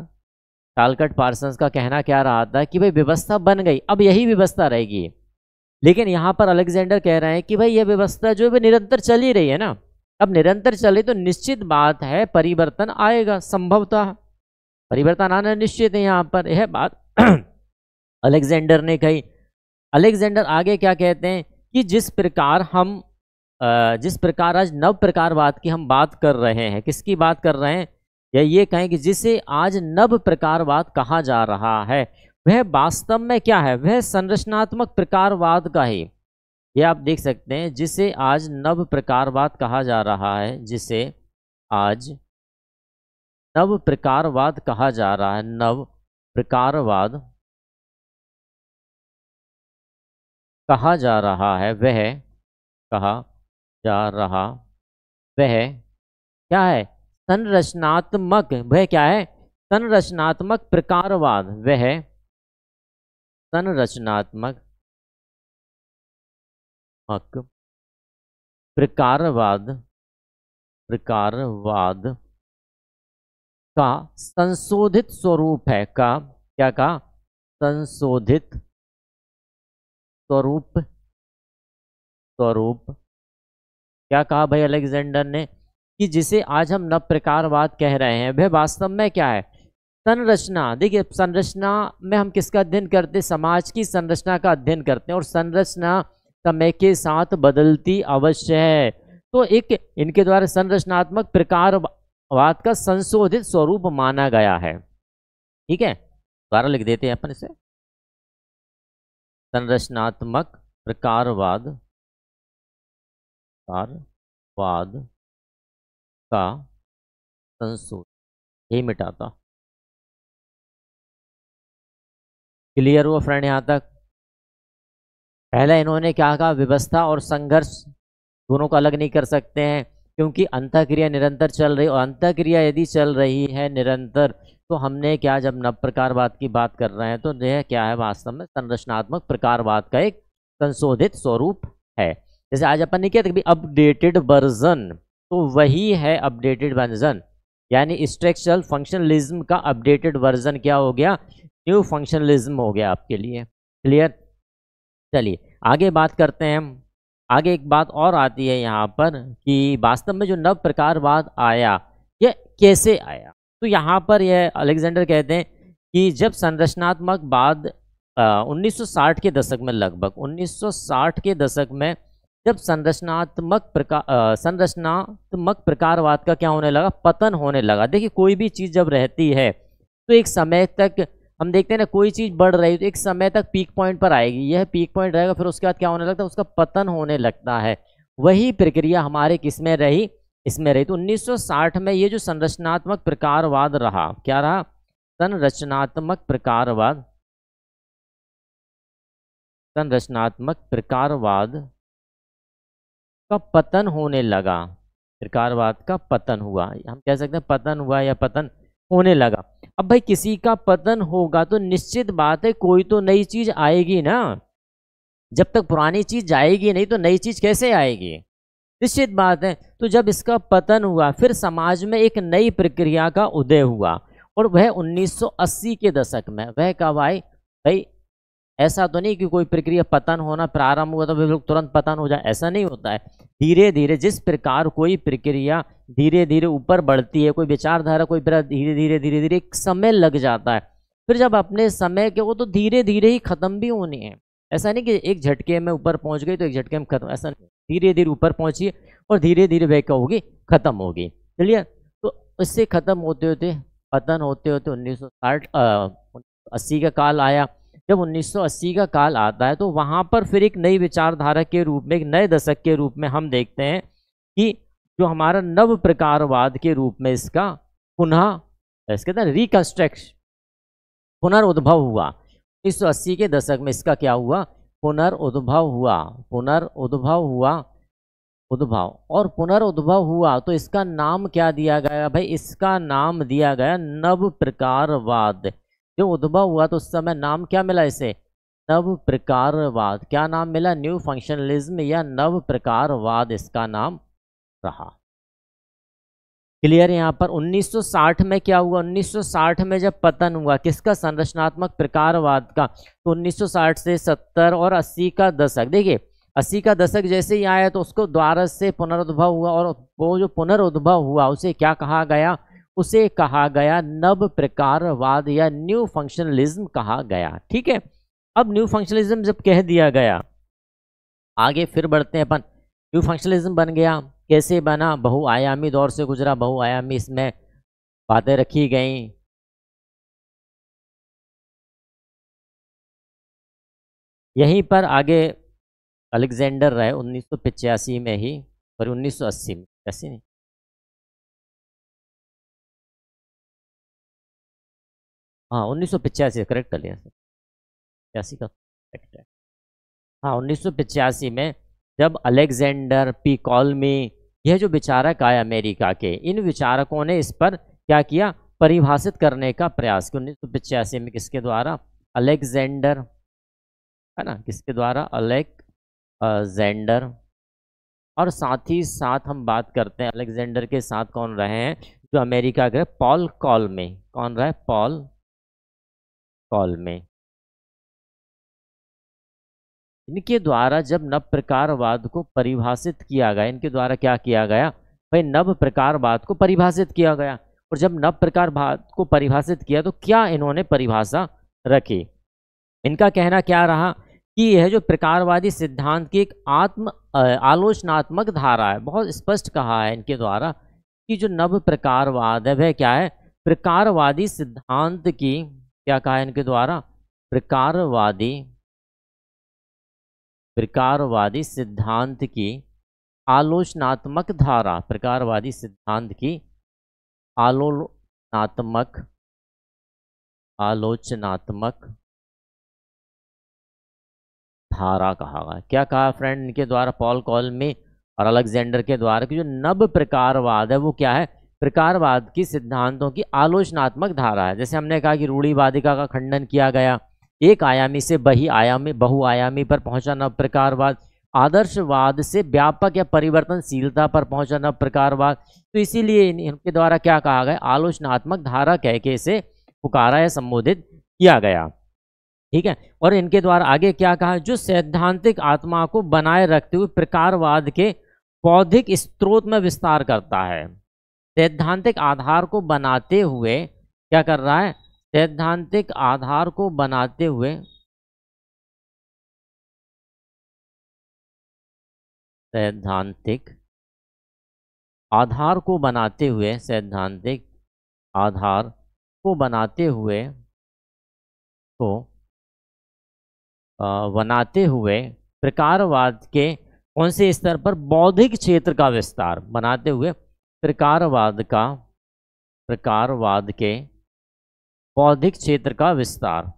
S1: टालकट पार्सन्स का कहना क्या रहा था कि भाई व्यवस्था बन गई, अब यही व्यवस्था रहेगी, लेकिन यहाँ पर अलेक्जेंडर कह रहे हैं कि भाई यह व्यवस्था जो है निरंतर चल ही रही है ना, अब निरंतर चले तो निश्चित बात है परिवर्तन आएगा, संभवतः परिवर्तन आना निश्चित है। यहाँ पर यह बात अलेक्जेंडर ने कही। अलेक्जेंडर आगे क्या कहते हैं कि जिस प्रकार आज नव प्रकारवाद की हम बात कर रहे हैं, किसकी बात कर रहे हैं, या ये कहें कि जिसे आज नव प्रकारवाद कहा जा रहा है, वह वास्तव में क्या है, वह संरचनात्मक प्रकारवाद का ही, ये आप देख सकते हैं, जिसे आज नव प्रकारवाद कहा जा रहा है, जिसे आज नव प्रकारवाद कहा जा रहा है, नव प्रकारवाद कहा जा रहा है, वह कहा जा रहा, वह क्या है, संरचनात्मक, वह क्या है, संरचनात्मक प्रकारवाद, वह संरचनात्मक प्रकारवाद, प्रकारवाद का संशोधित स्वरूप है, का क्या का संशोधित स्वरूप, स्वरूप क्या कहा भाई अलेक्जेंडर ने कि जिसे आज हम नव प्रकारवाद कह रहे हैं, वह वास्तव में क्या है, संरचना। देखिए संरचना में हम किसका अध्ययन करते हैं, समाज की संरचना का अध्ययन करते हैं, और संरचना समय के साथ बदलती अवश्य है। तो एक इनके द्वारा संरचनात्मक प्रकारवाद का संशोधित स्वरूप माना गया है। ठीक है, दोबारा लिख देते हैं अपन इसे, संरचनात्मक प्रकारवाद, प्रकारवाद का संशोधन, यही मिटाता। क्लियर हुआ फ्रेंड यहाँ तक? पहले इन्होंने क्या कहा, व्यवस्था और संघर्ष दोनों को अलग नहीं कर सकते हैं, क्योंकि अंतःक्रिया निरंतर चल रही, और अंतःक्रिया यदि चल रही है निरंतर, तो हमने क्या, जब नव प्रकारवाद की बात कर रहे हैं, तो यह क्या है, वास्तव में संरचनात्मक प्रकारवाद का एक संशोधित स्वरूप है। जैसे आज अपन ने क्या था, अपडेटेड वर्जन, तो वही है अपडेटेड वर्जन, यानी स्ट्रक्चरल फंक्शनलिज्म का अपडेटेड वर्जन क्या हो गया, न्यू फंक्शनलिज्म हो गया आपके लिए। क्लियर? चलिए आगे बात करते हैं हम। आगे एक बात और आती है यहाँ पर कि वास्तव में जो नव प्रकारवाद आया यह कैसे आया। तो यहाँ पर यह अलेक्जेंडर कहते हैं कि जब संरचनात्मक बाद 1960 के दशक में, लगभग 1960 के दशक में, जब संरचनात्मक प्रकारवाद का क्या होने लगा, पतन होने लगा। देखिए कोई भी चीज़ जब रहती है तो एक समय तक हम देखते हैं ना, कोई चीज़ बढ़ रही है तो एक समय तक पीक पॉइंट पर आएगी, यह पीक पॉइंट रहेगा, फिर उसके बाद क्या होने लगता है, उसका पतन होने लगता है। वही प्रक्रिया हमारे किसमें रही, इसमें रही। तो 1960 में ये जो संरचनात्मक प्रकारवाद रहा, क्या रहा, संरचनात्मक प्रकारवाद, संरचनात्मक प्रकारवाद का पतन होने लगा, प्रकारवाद का पतन हुआ, हम कह सकते हैं पतन हुआ या पतन होने लगा। अब भाई किसी का पतन होगा तो निश्चित बात है कोई तो नई चीज आएगी ना, जब तक पुरानी चीज जाएगी नहीं तो नई चीज कैसे आएगी, निश्चित बात है। तो जब इसका पतन हुआ फिर समाज में एक नई प्रक्रिया का उदय हुआ, और वह 1980 के दशक में। वह कब आई भाई, ऐसा तो नहीं कि कोई प्रक्रिया पतन होना प्रारंभ हुआ तो वे लोग तुरंत पतन हो जाए, ऐसा नहीं होता है। धीरे धीरे जिस प्रकार कोई प्रक्रिया धीरे धीरे ऊपर बढ़ती है, कोई विचारधारा कोई धीरे धीरे धीरे धीरे एक समय लग जाता है, फिर जब अपने समय के वो तो धीरे धीरे ही खत्म भी होनी है। ऐसा नहीं कि एक झटके में ऊपर पहुंच गई तो एक झटके में खत्म, ऐसा नहीं, धीरे धीरे ऊपर पहुंची और धीरे धीरे वह क्या होगी, खत्म होगी। चलिए, तो इससे खत्म होते होते पतन होते होते 1980 का काल आया। जब 1980 का काल आता है तो वहाँ पर फिर एक नई विचारधारा के रूप में, एक नए दशक के रूप में हम देखते हैं कि जो हमारा नव प्रकारवाद के रूप में इसका पुनः, इसके अंदर रिकंस्ट्रक्शन, पुनर्उद्भव हुआ। 1980 के दशक में इसका क्या हुआ, पुनर्उद्भव हुआ, पुनर्उद्भव हुआ। उद्भव और पुनरुद्भव हुआ तो इसका नाम क्या दिया गया भाई? इसका नाम दिया गया नव प्रकारवाद। जो उद्भव हुआ तो उस समय नाम क्या मिला इसे? नव प्रकारवाद। क्या नाम मिला? न्यू फंक्शनलिज्म या नव प्रकारवाद इसका नाम रहा। क्लियर? यहाँ पर 1960 में क्या हुआ? 1960 में जब पतन हुआ किसका? संरचनात्मक प्रकारवाद का। तो 1960 से 70 और 80 का दशक, देखिए 80 का दशक जैसे ही आया तो उसको द्वारा से पुनरुद्भव हुआ और वो जो पुनरुद्भव हुआ उसे क्या कहा गया? उसे कहा गया नव प्रकारवाद या न्यू फंक्शनलिज्म कहा गया। ठीक है, अब न्यू फंक्शनलिज्म जब कह दिया गया, आगे फिर बढ़ते हैं अपन। न्यू फंक्शनलिज्म बन गया, कैसे बना? बहुआयामी दौर से गुजरा, बहुआयामी इसमें बातें रखी गई। यहीं पर आगे अलेक्जेंडर रहे 1985 में ही, और 1980 में, ऐसे नहीं, हाँ 1985 करेक्ट कर लिया सर, 85 का करेक्ट है। हाँ 1985 में जब अलेक्जेंडर पी कॉलमी, यह जो विचारक आए अमेरिका के, इन विचारकों ने इस पर क्या किया? परिभाषित करने का प्रयास किया 1985 में। किसके द्वारा? अलेक्जेंडर, है ना, किसके द्वारा? अलेक्जेंडर। और साथ ही साथ हम बात करते हैं अलेक्जेंडर के साथ कौन रहे हैं जो अमेरिका के? पॉल कॉलमे। कौन रहे? पॉल कॉलमे। इनके द्वारा जब नव प्रकारवाद को परिभाषित किया गया, इनके द्वारा क्या किया गया भाई? नव प्रकारवाद को परिभाषित किया गया। और जब नव प्रकारवाद को परिभाषित किया तो क्या इन्होंने परिभाषा रखी? इनका कहना क्या रहा कि यह जो प्रकारवादी सिद्धांत की एक आलोचनात्मक धारा है। बहुत स्पष्ट कहा है इनके द्वारा कि जो नव प्रकारवाद है वह क्या है? प्रकारवादी सिद्धांत की, क्या कहा है इनके द्वारा? प्रकारवादी सिद्धांत की आलोचनात्मक धारा। प्रकारवादी सिद्धांत की आलोचनात्मक धारा कहा गया। क्या कहा फ्रेंड इनके द्वारा? पॉल कॉलमे और अलेक्जेंडर के द्वारा कि जो नव प्रकारवाद है वो क्या है? प्रकारवाद की सिद्धांतों की आलोचनात्मक धारा है। जैसे हमने कहा कि रूढ़िवादिता का खंडन किया गया, एक आयामी से बहुआयामी पर पहुंचा नव प्रकारवाद, आदर्शवाद से व्यापक या परिवर्तनशीलता पर पहुंचा नव प्रकारवाद। तो इसीलिए इनके द्वारा क्या कहा गया? आलोचनात्मक धारा कह के इसे पुकारा या संबोधित किया गया। ठीक है, और इनके द्वारा आगे क्या कहा? जो सैद्धांतिक आत्मा को बनाए रखते हुए प्रकारवाद के बौद्धिक स्रोत में विस्तार करता है। सैद्धांतिक आधार को बनाते हुए क्या कर रहा है? सैद्धांतिक आधार को बनाते हुए, सैद्धांतिक आधार को बनाते हुए, सैद्धांतिक आधार को बनाते हुए प्रकारवाद के कौन से स्तर पर? बौद्धिक क्षेत्र का विस्तार, बनाते हुए प्रकारवाद के बौद्धिक क्षेत्र का विस्तार।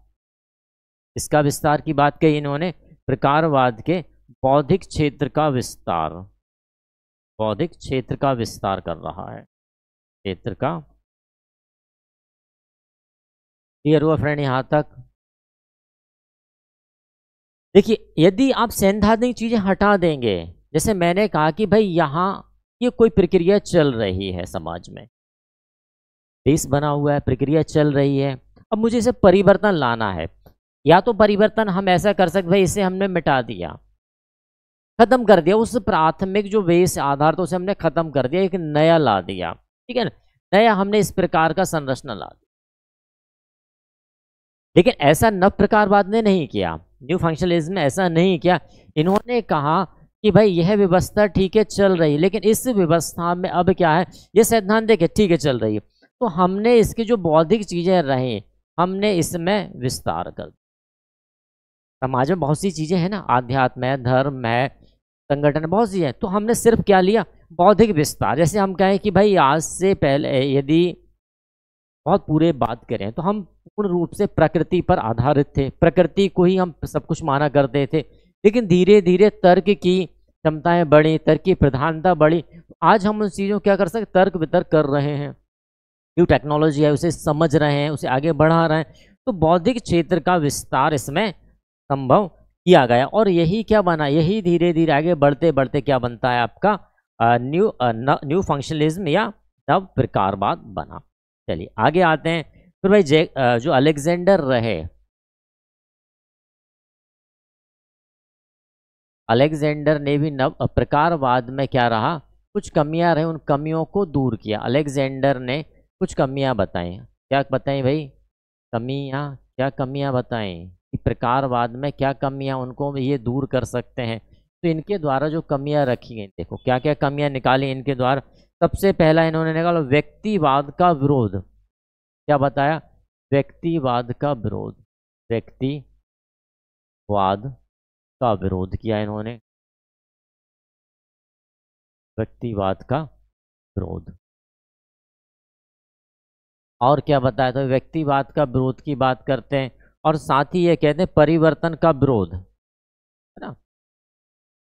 S1: इसका विस्तार की बात कही इन्होंने, प्रकारवाद के बौद्धिक क्षेत्र का विस्तार, बौद्धिक क्षेत्र का विस्तार कर रहा है, क्षेत्र का। क्लियर हुआ फ्रेंड यहां तक? देखिए यदि आप सैद्धांतिक चीजें हटा देंगे, जैसे मैंने कहा कि भाई यहाँ ये कोई प्रक्रिया चल रही है समाज में, देश बना हुआ है, प्रक्रिया चल रही है, अब मुझे इसे परिवर्तन लाना है। या तो परिवर्तन हम ऐसा कर सकते, भाई इसे हमने मिटा दिया, खत्म कर दिया, उस प्राथमिक जो बेस आधार तो उसे हमने खत्म कर दिया, एक नया ला दिया। ठीक है ना, नया हमने इस प्रकार का संरचना ला दिया। लेकिन ऐसा नव प्रकारवाद ने नहीं किया, न्यू फंक्शनलिज्म ने ऐसा नहीं किया। इन्होंने कहा कि भाई यह व्यवस्था ठीक है चल रही, लेकिन इस व्यवस्था में अब क्या है, ये सैद्धांतिक है ठीक है चल रही है, तो हमने इसकी जो बौद्धिक चीजें रही हमने इसमें विस्तार कर। समाज में बहुत सी चीजें हैं ना, आध्यात्म है, धर्म है, संगठन है, बहुत सी है, तो हमने सिर्फ क्या लिया? बौद्धिक विस्तार। जैसे हम कहें कि भाई आज से पहले यदि बहुत पूरे बात करें तो हम पूर्ण रूप से प्रकृति पर आधारित थे, प्रकृति को ही हम सब कुछ माना करते थे, लेकिन धीरे धीरे तर्क की क्षमताएं बढ़ी, तर्क प्रधानता बढ़ी। आज हम उन चीज़ों क्या कर सकते, तर्क वितर्क कर रहे हैं, जो टेक्नोलॉजी है उसे समझ रहे हैं, उसे आगे बढ़ा रहे हैं। तो बौद्धिक क्षेत्र का विस्तार इसमें संभव किया गया, और यही क्या बना, यही धीरे धीरे आगे बढ़ते बढ़ते क्या बनता है आपका न्यू फंक्शनलिज्म या नव प्रकारवाद बना। चलिए आगे आते हैं। फिर भाई जो अलेक्जेंडर रहे, अलेक्जेंडर ने भी नव प्रकारवाद में क्या रहा, कुछ कमियां रही, उन कमियों को दूर किया। अलेक्जेंडर ने कुछ कमियां बताई, क्या बताई भाई, कमियां, क्या कमियां बताई कि प्रकारवाद में क्या कमियां, उनको ये दूर कर सकते हैं। तो इनके द्वारा जो कमियां रखी गई, देखो क्या क्या कमियां निकाली इनके द्वारा। सबसे पहला इन्होंने निकाला व्यक्तिवाद का विरोध। क्या बताया, व्यक्तिवाद का विरोध, व्यक्तिवाद का विरोध किया इन्होंने, व्यक्तिवाद का विरोध। और क्या बताया, तो व्यक्तिवाद का विरोध की बात करते हैं, और साथ ही ये कहते हैं परिवर्तन का विरोध, है ना।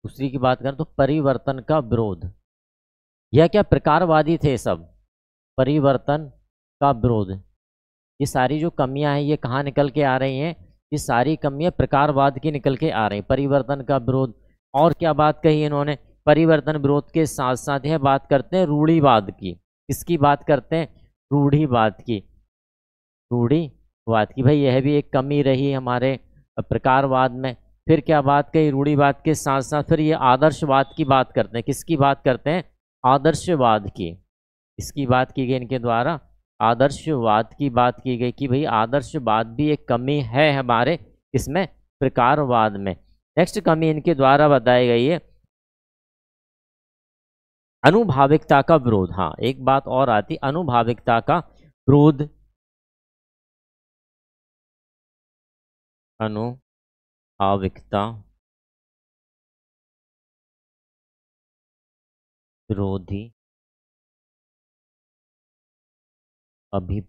S1: दूसरी की बात करें तो परिवर्तन का विरोध, यह क्या प्रकारवादी थे सब, परिवर्तन का विरोध। ये सारी जो कमियां हैं ये कहाँ निकल के आ रही हैं, ये सारी कमियां प्रकारवाद की निकल के आ रही हैं, परिवर्तन का विरोध। और क्या बात कही इन्होंने, परिवर्तन विरोध के साथ साथ यह बात करते हैं रूढ़िवाद की। किसकी बात करते हैं, रूढ़िवाद की, रूढ़िवाद की। भाई यह भी एक कमी रही हमारे प्रकारवाद में। फिर क्या बात कही, रूढ़िवाद के साथ साथ फिर ये आदर्शवाद की बात करते हैं। किसकी बात करते हैं, आदर्शवाद की। इसकी बात की गई इनके द्वारा, आदर्शवाद की बात की गई कि भाई आदर्शवाद भी एक कमी है हमारे इसमें प्रकारवाद में। नेक्स्ट कमी इनके द्वारा बताई गई है अनुभाविकता का विरोध। हाँ एक बात और आती, अनुभाविकता का विरोध, अनुभाविकता विरोधी अभी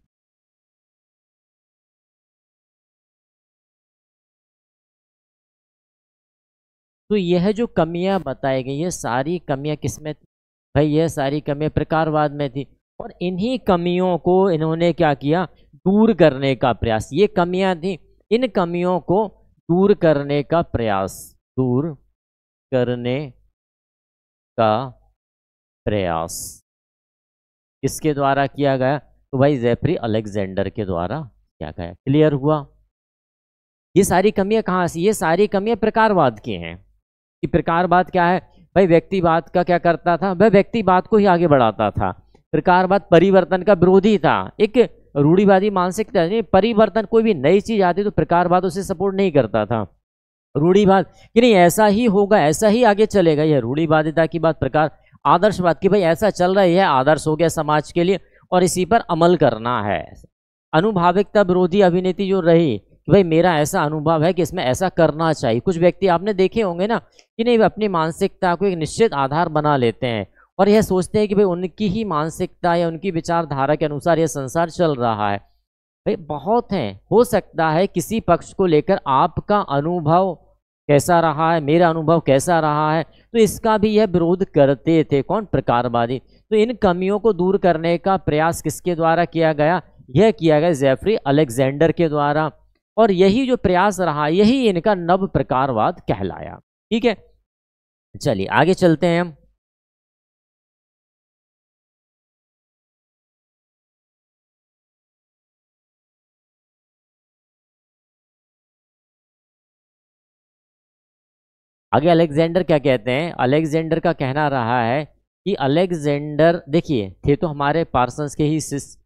S1: तो यह जो कमियां बताई गई, ये सारी कमियां किसमें थी भाई, यह सारी कमियां प्रकारवाद में थी। और इन्हीं कमियों को इन्होंने क्या किया, दूर करने का प्रयास। ये कमियां थी, इन कमियों को दूर करने का प्रयास, दूर करने का प्रयास किसके द्वारा किया गया, तो भाई जेफरी अलेक्जेंडर के द्वारा किया गया। क्लियर हुआ। ये सारी कमियां कहाँ से, ये सारी कमियां प्रकारवाद की हैं। कि प्रकारवाद क्या है भाई, व्यक्तिवाद का क्या करता था, वह व्यक्तिवाद को ही आगे बढ़ाता था। प्रकारवाद परिवर्तन का विरोधी था, एक रूढ़िवादी मानसिकता। परिवर्तन, कोई भी नई चीज आती तो प्रकारवाद उसे सपोर्ट नहीं करता था। रूढ़िवाद कि नहीं ऐसा ही होगा, ऐसा ही आगे चलेगा, यह रूढ़िवादिता की बात। प्रकार आदर्शवाद की भाई ऐसा चल रहा है, यह आदर्श हो गया समाज के लिए और इसी पर अमल करना है। अनुभाविकता विरोधी अभिनेत्री जो रही कि भाई मेरा ऐसा अनुभव है कि इसमें ऐसा करना चाहिए। कुछ व्यक्ति आपने देखे होंगे ना कि नहीं, वे अपनी मानसिकता को एक निश्चित आधार बना लेते हैं और यह सोचते हैं कि भाई उनकी ही मानसिकता या उनकी विचारधारा के अनुसार यह संसार चल रहा है। भाई बहुत हैं, हो सकता है किसी पक्ष को लेकर आपका अनुभव कैसा रहा है, मेरा अनुभव कैसा रहा है, तो इसका भी यह विरोध करते थे। कौन, प्रकारवादी। तो इन कमियों को दूर करने का प्रयास किसके द्वारा किया गया, यह किया गया जेफरी अलेक्जेंडर के द्वारा। और यही जो प्रयास रहा, यही इनका नव प्रकारवाद कहलाया। ठीक है, चलिए आगे चलते हैं हम। आगे अलेक्जेंडर क्या कहते हैं, अलेक्जेंडर का कहना रहा है कि अलेक्जेंडर देखिए थे तो हमारे पार्सन्स के ही शिष्य,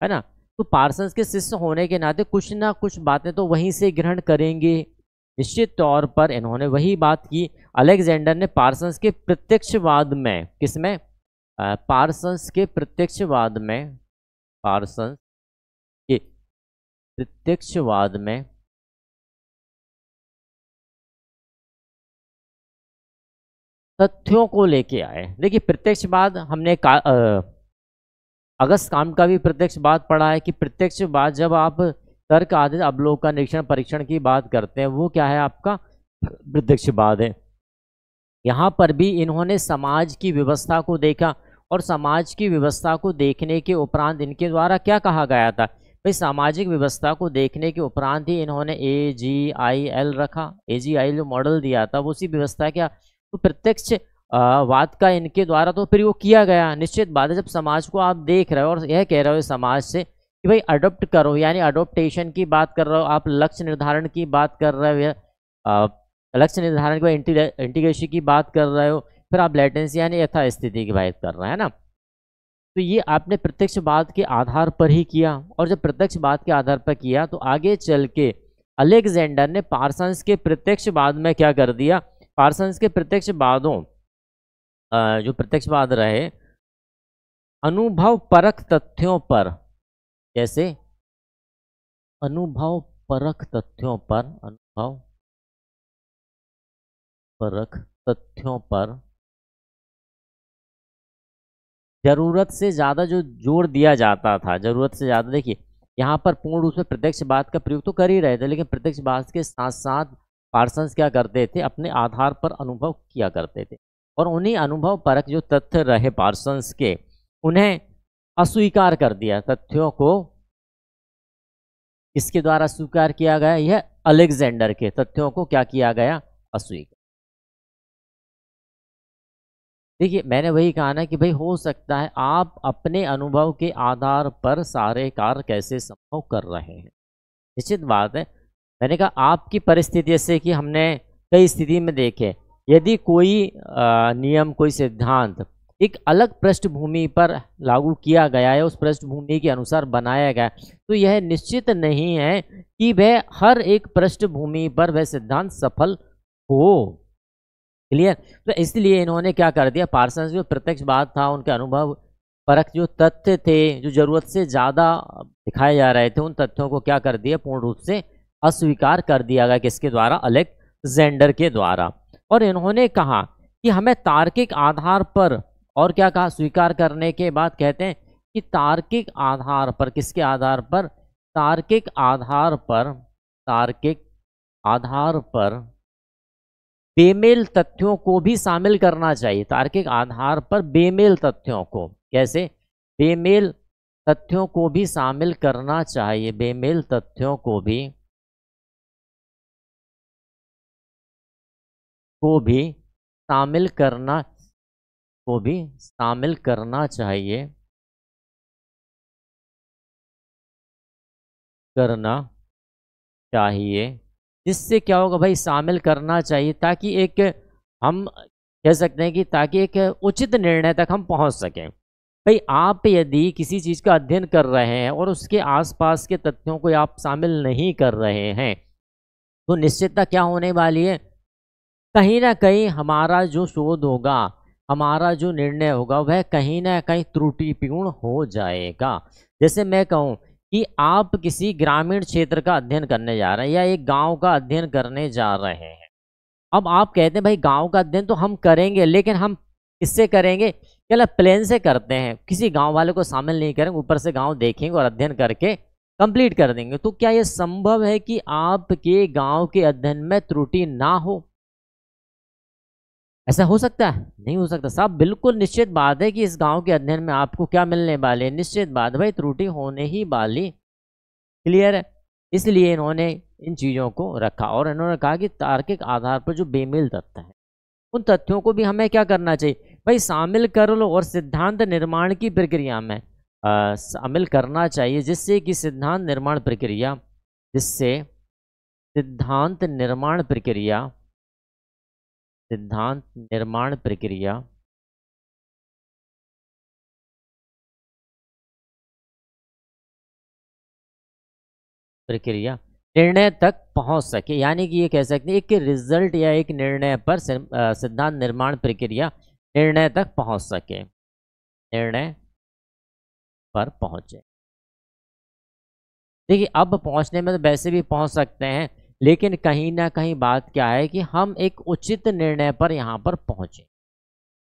S1: है ना। तो पार्सन्स के शिष्य होने के नाते कुछ ना कुछ बातें तो वहीं से ग्रहण करेंगे। निश्चित तौर पर इन्होंने वही बात की। अलेक्जेंडर ने पार्सन्स के प्रत्यक्षवाद में, किसमें, पार्सन्स के प्रत्यक्षवाद में, पार्सन्स के प्रत्यक्षवाद में तथ्यों को लेके आए। देखिए प्रत्यक्षवाद हमने अगस्त काम्ट का भी प्रत्यक्षवाद पढ़ा है कि प्रत्यक्षवाद जब आप तर्क आदि अवलोकन निरीक्षण परीक्षण की बात करते हैं, वो क्या है आपका प्रत्यक्षवाद है। यहाँ पर भी इन्होंने समाज की व्यवस्था को देखा और समाज की व्यवस्था को देखने के उपरांत इनके द्वारा क्या कहा गया था भाई, सामाजिक व्यवस्था को देखने के उपरांत ही इन्होंने AGIL रखा। AGIL जो मॉडल दिया था वो उसी व्यवस्था क्या, तो प्रत्यक्ष वाद का इनके द्वारा तो प्रयोग किया गया। निश्चित बात है, जब समाज को आप देख रहे हो और यह कह रहे हो समाज से कि भाई अडोप्ट करो, यानी अडोप्टेशन की बात कर रहे हो, आप लक्ष्य निर्धारण की बात कर रहे हो, लक्ष्य निर्धारण के बाद इंटीग्रेशन की बात कर रहे हो, फिर आप लेटेंसी यानी यथास्थिति की बात कर रहे हैं ना। तो ये आपने प्रत्यक्षवाद के आधार पर ही किया, और जब प्रत्यक्षवाद के आधार पर किया तो आगे चल के अलेक्जेंडर ने पार्सन्स के प्रत्यक्षवाद में क्या कर दिया, पार्सन्स के प्रत्यक्षवादों जो प्रत्यक्षवाद रहे अनुभव परक तथ्यों पर, जैसे अनुभव परक तथ्यों पर, अनुभव परक तथ्यों पर जरूरत से ज़्यादा जो जोर दिया जाता था, जरूरत से ज़्यादा, देखिए यहाँ पर पूर्ण रूप से प्रत्यक्षवाद का प्रयोग तो कर ही रहे थे, लेकिन प्रत्यक्षवाद के साथ साथ पार्सन्स क्या करते थे, अपने आधार पर अनुभव किया करते थे, और उन्हीं अनुभव परक जो तथ्य रहे पार्सन्स के, उन्हें अस्वीकार कर दिया। तथ्यों को इसके द्वारा स्वीकार किया गया, यह अलेक्जेंडर के तथ्यों को क्या किया गया, अस्वीकार। देखिए मैंने वही कहा ना कि भाई हो सकता है आप अपने अनुभव के आधार पर सारे कार्य कैसे संभव कर रहे हैं, निश्चित बात है। मैंने कहा आपकी परिस्थिति, जैसे कि हमने कई स्थिति में देखे, यदि कोई नियम, कोई सिद्धांत एक अलग पृष्ठभूमि पर लागू किया गया है, उस पृष्ठभूमि के अनुसार बनाया गया, तो यह निश्चित नहीं है कि वह हर एक पृष्ठभूमि पर वह सिद्धांत सफल हो। क्लियर। तो इसलिए इन्होंने क्या कर दिया, पार्सन्स जो प्रत्यक्षवाद था, उनके अनुभव परक जो तथ्य थे जो जरूरत से ज़्यादा दिखाए जा रहे थे, उन तथ्यों को क्या कर दिया, पूर्ण रूप से अस्वीकार कर दिया गया। किसके द्वारा, अलेक्जेंडर के द्वारा। और इन्होंने कहा कि हमें तार्किक आधार पर, और क्या कहा, स्वीकार करने के बाद कहते हैं कि तार्किक आधार पर, किसके आधार पर, तार्किक आधार पर, तार्किक आधार पर बेमेल तथ्यों को भी शामिल करना चाहिए। तार्किक आधार पर बेमेल तथ्यों को, कैसे, बेमेल तथ्यों को भी शामिल करना चाहिए, बेमेल तथ्यों को भी शामिल करना, को भी शामिल करना चाहिए, करना चाहिए। जिससे क्या होगा भाई, शामिल करना चाहिए, ताकि एक, हम कह सकते हैं कि ताकि एक उचित निर्णय तक हम पहुंच सकें। भाई आप यदि किसी चीज़ का अध्ययन कर रहे हैं और उसके आसपास के तथ्यों को आप शामिल नहीं कर रहे हैं, तो निश्चितता क्या होने वाली है, कहीं ना कहीं हमारा जो शोध होगा, हमारा जो निर्णय होगा, वह कहीं ना कहीं त्रुटिपूर्ण हो जाएगा। जैसे मैं कहूँ कि आप किसी ग्रामीण क्षेत्र का अध्ययन करने जा रहे हैं या एक गांव का अध्ययन करने जा रहे हैं। अब आप कहते हैं भाई गांव का अध्ययन तो हम करेंगे, लेकिन हम किससे करेंगे, चलो प्लेन से करते हैं, किसी गांव वाले को शामिल नहीं करेंगे, ऊपर से गांव देखेंगे और अध्ययन करके कंप्लीट कर देंगे। तो क्या यह संभव है कि आपके गांव के अध्ययन में त्रुटि ना हो? ऐसा हो सकता है? नहीं हो सकता साहब। बिल्कुल निश्चित बात है कि इस गांव के अध्ययन में आपको क्या मिलने वाले, निश्चित बात है भाई, त्रुटि होने ही वाली। क्लियर है। इसलिए इन्होंने इन चीज़ों को रखा और इन्होंने कहा कि तार्किक आधार पर जो बेमेल तथ्य है, उन तथ्यों को भी हमें क्या करना चाहिए भाई, शामिल कर लो और सिद्धांत निर्माण की प्रक्रिया में शामिल करना चाहिए, जिससे कि सिद्धांत निर्माण प्रक्रिया, जिससे सिद्धांत निर्माण प्रक्रिया, सिद्धांत निर्माण प्रक्रिया निर्णय तक पहुंच सके। यानी कि ये कह सकते हैं एक रिजल्ट या एक निर्णय पर सिद्धांत निर्माण प्रक्रिया निर्णय तक पहुंच सके, निर्णय पर पहुंचे। देखिए अब पहुंचने में तो वैसे भी पहुंच सकते हैं, लेकिन कहीं ना कहीं बात क्या है कि हम एक उचित निर्णय पर यहाँ पर पहुंचे।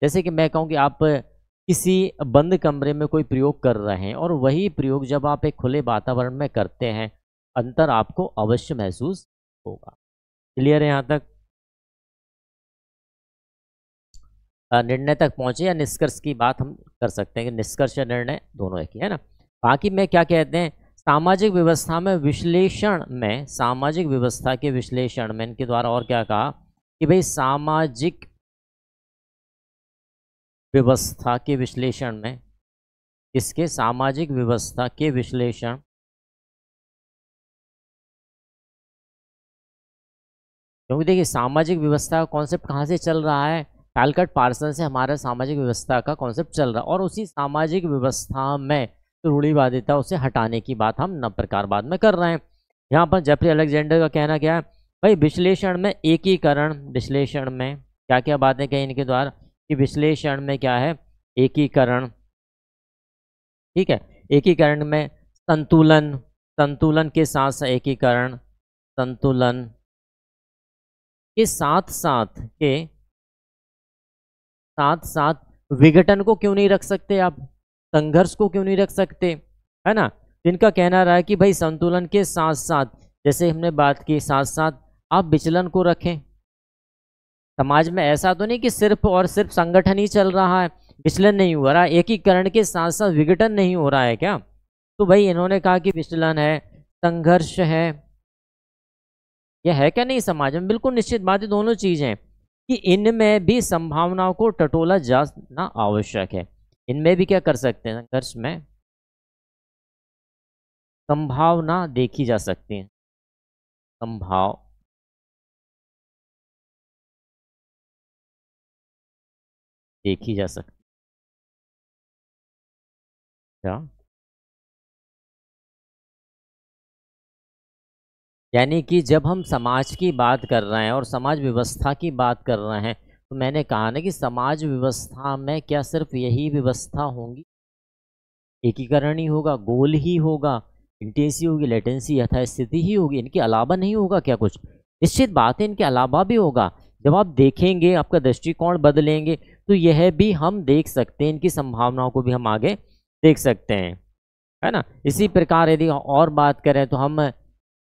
S1: जैसे कि मैं कहूँ कि आप किसी बंद कमरे में कोई प्रयोग कर रहे हैं और वही प्रयोग जब आप एक खुले वातावरण में करते हैं, अंतर आपको अवश्य महसूस होगा। क्लियर है यहाँ तक? निर्णय तक पहुंचे या निष्कर्ष की बात हम कर सकते हैं कि निष्कर्ष या निर्णय दोनों एक ही है ना। बाकी में क्या कहते हैं, सामाजिक व्यवस्था में विश्लेषण में, सामाजिक व्यवस्था के विश्लेषण में इनके द्वारा और क्या कहा कि भाई सामाजिक व्यवस्था के विश्लेषण में, इसके सामाजिक व्यवस्था के विश्लेषण क्योंकि देखिए सामाजिक व्यवस्था का कॉन्सेप्ट कहाँ से चल रहा है, कैलकट पार्सन से हमारा सामाजिक व्यवस्था का कॉन्सेप्ट चल रहा है और उसी सामाजिक व्यवस्था में रूढ़िवादिता उसे हटाने की बात हम नव प्रकारवाद में कर रहे हैं। यहाँ पर जेफरी अलेक्जेंडर का कहना क्या है, भाई विश्लेषण में एकीकरण, विश्लेषण में क्या क्या बातें कही इनके द्वारा कि विश्लेषण में क्या है, एकीकरण, ठीक है, एकीकरण में संतुलन, संतुलन के साथ साथ एकीकरण, संतुलन के साथ साथ विघटन को क्यों नहीं रख सकते आप, संघर्ष को क्यों नहीं रख सकते, है ना। इनका कहना रहा है कि भाई संतुलन के साथ साथ, जैसे हमने बात की, साथ साथ आप विचलन को रखें। समाज में ऐसा तो नहीं कि सिर्फ और सिर्फ संगठन ही चल रहा है, विचलन नहीं हो रहा, एकीकरण के साथ साथ विघटन नहीं हो रहा है क्या। तो भाई इन्होंने कहा कि विचलन है, संघर्ष है, यह है क्या नहीं समाज में, बिल्कुल निश्चित बात है, दोनों चीजें हैं कि इनमें भी संभावनाओं को टटोला जाना आवश्यक है। इनमें भी क्या कर सकते हैं, संघर्ष में संभावना देखी जा सकती है, संभाव देखी जा सकती क्या, यानी कि जब हम समाज की बात कर रहे हैं और समाज व्यवस्था की बात कर रहे हैं तो मैंने कहा ना कि समाज व्यवस्था में क्या सिर्फ यही व्यवस्था होंगी, एकीकरण ही होगा, गोल ही होगा, इंटेंसी होगी, लेटेंसी यथास्थिति ही होगी, इनके अलावा नहीं होगा क्या कुछ। निश्चित बात है इनके अलावा भी होगा, जब आप देखेंगे आपका दृष्टिकोण बदलेंगे तो यह भी हम देख सकते हैं, इनकी संभावनाओं को भी हम आगे देख सकते हैं, है ना। इसी प्रकार यदि और बात करें तो हम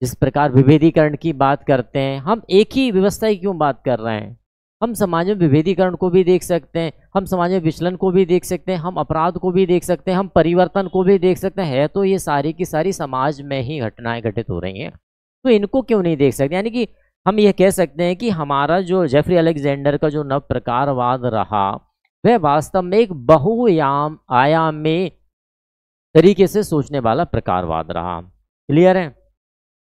S1: जिस प्रकार विभेदीकरण की बात करते हैं, हम एक ही व्यवस्था की क्यों बात कर रहे हैं, हम समाज में विभेदीकरण को भी देख सकते हैं, हम समाज में विचलन को भी देख सकते हैं, हम अपराध को भी देख सकते हैं, हम परिवर्तन को भी देख सकते हैं, है तो ये सारी की सारी समाज में ही घटनाएं घटित हो रही हैं, तो इनको क्यों नहीं देख सकते। यानी कि हम ये कह सकते हैं कि हमारा जो जेफरी अलेक्जेंडर का जो नव प्रकारवाद रहा वह वास्तव में एक बहुआयामी तरीके से सोचने वाला प्रकारवाद रहा। क्लियर है,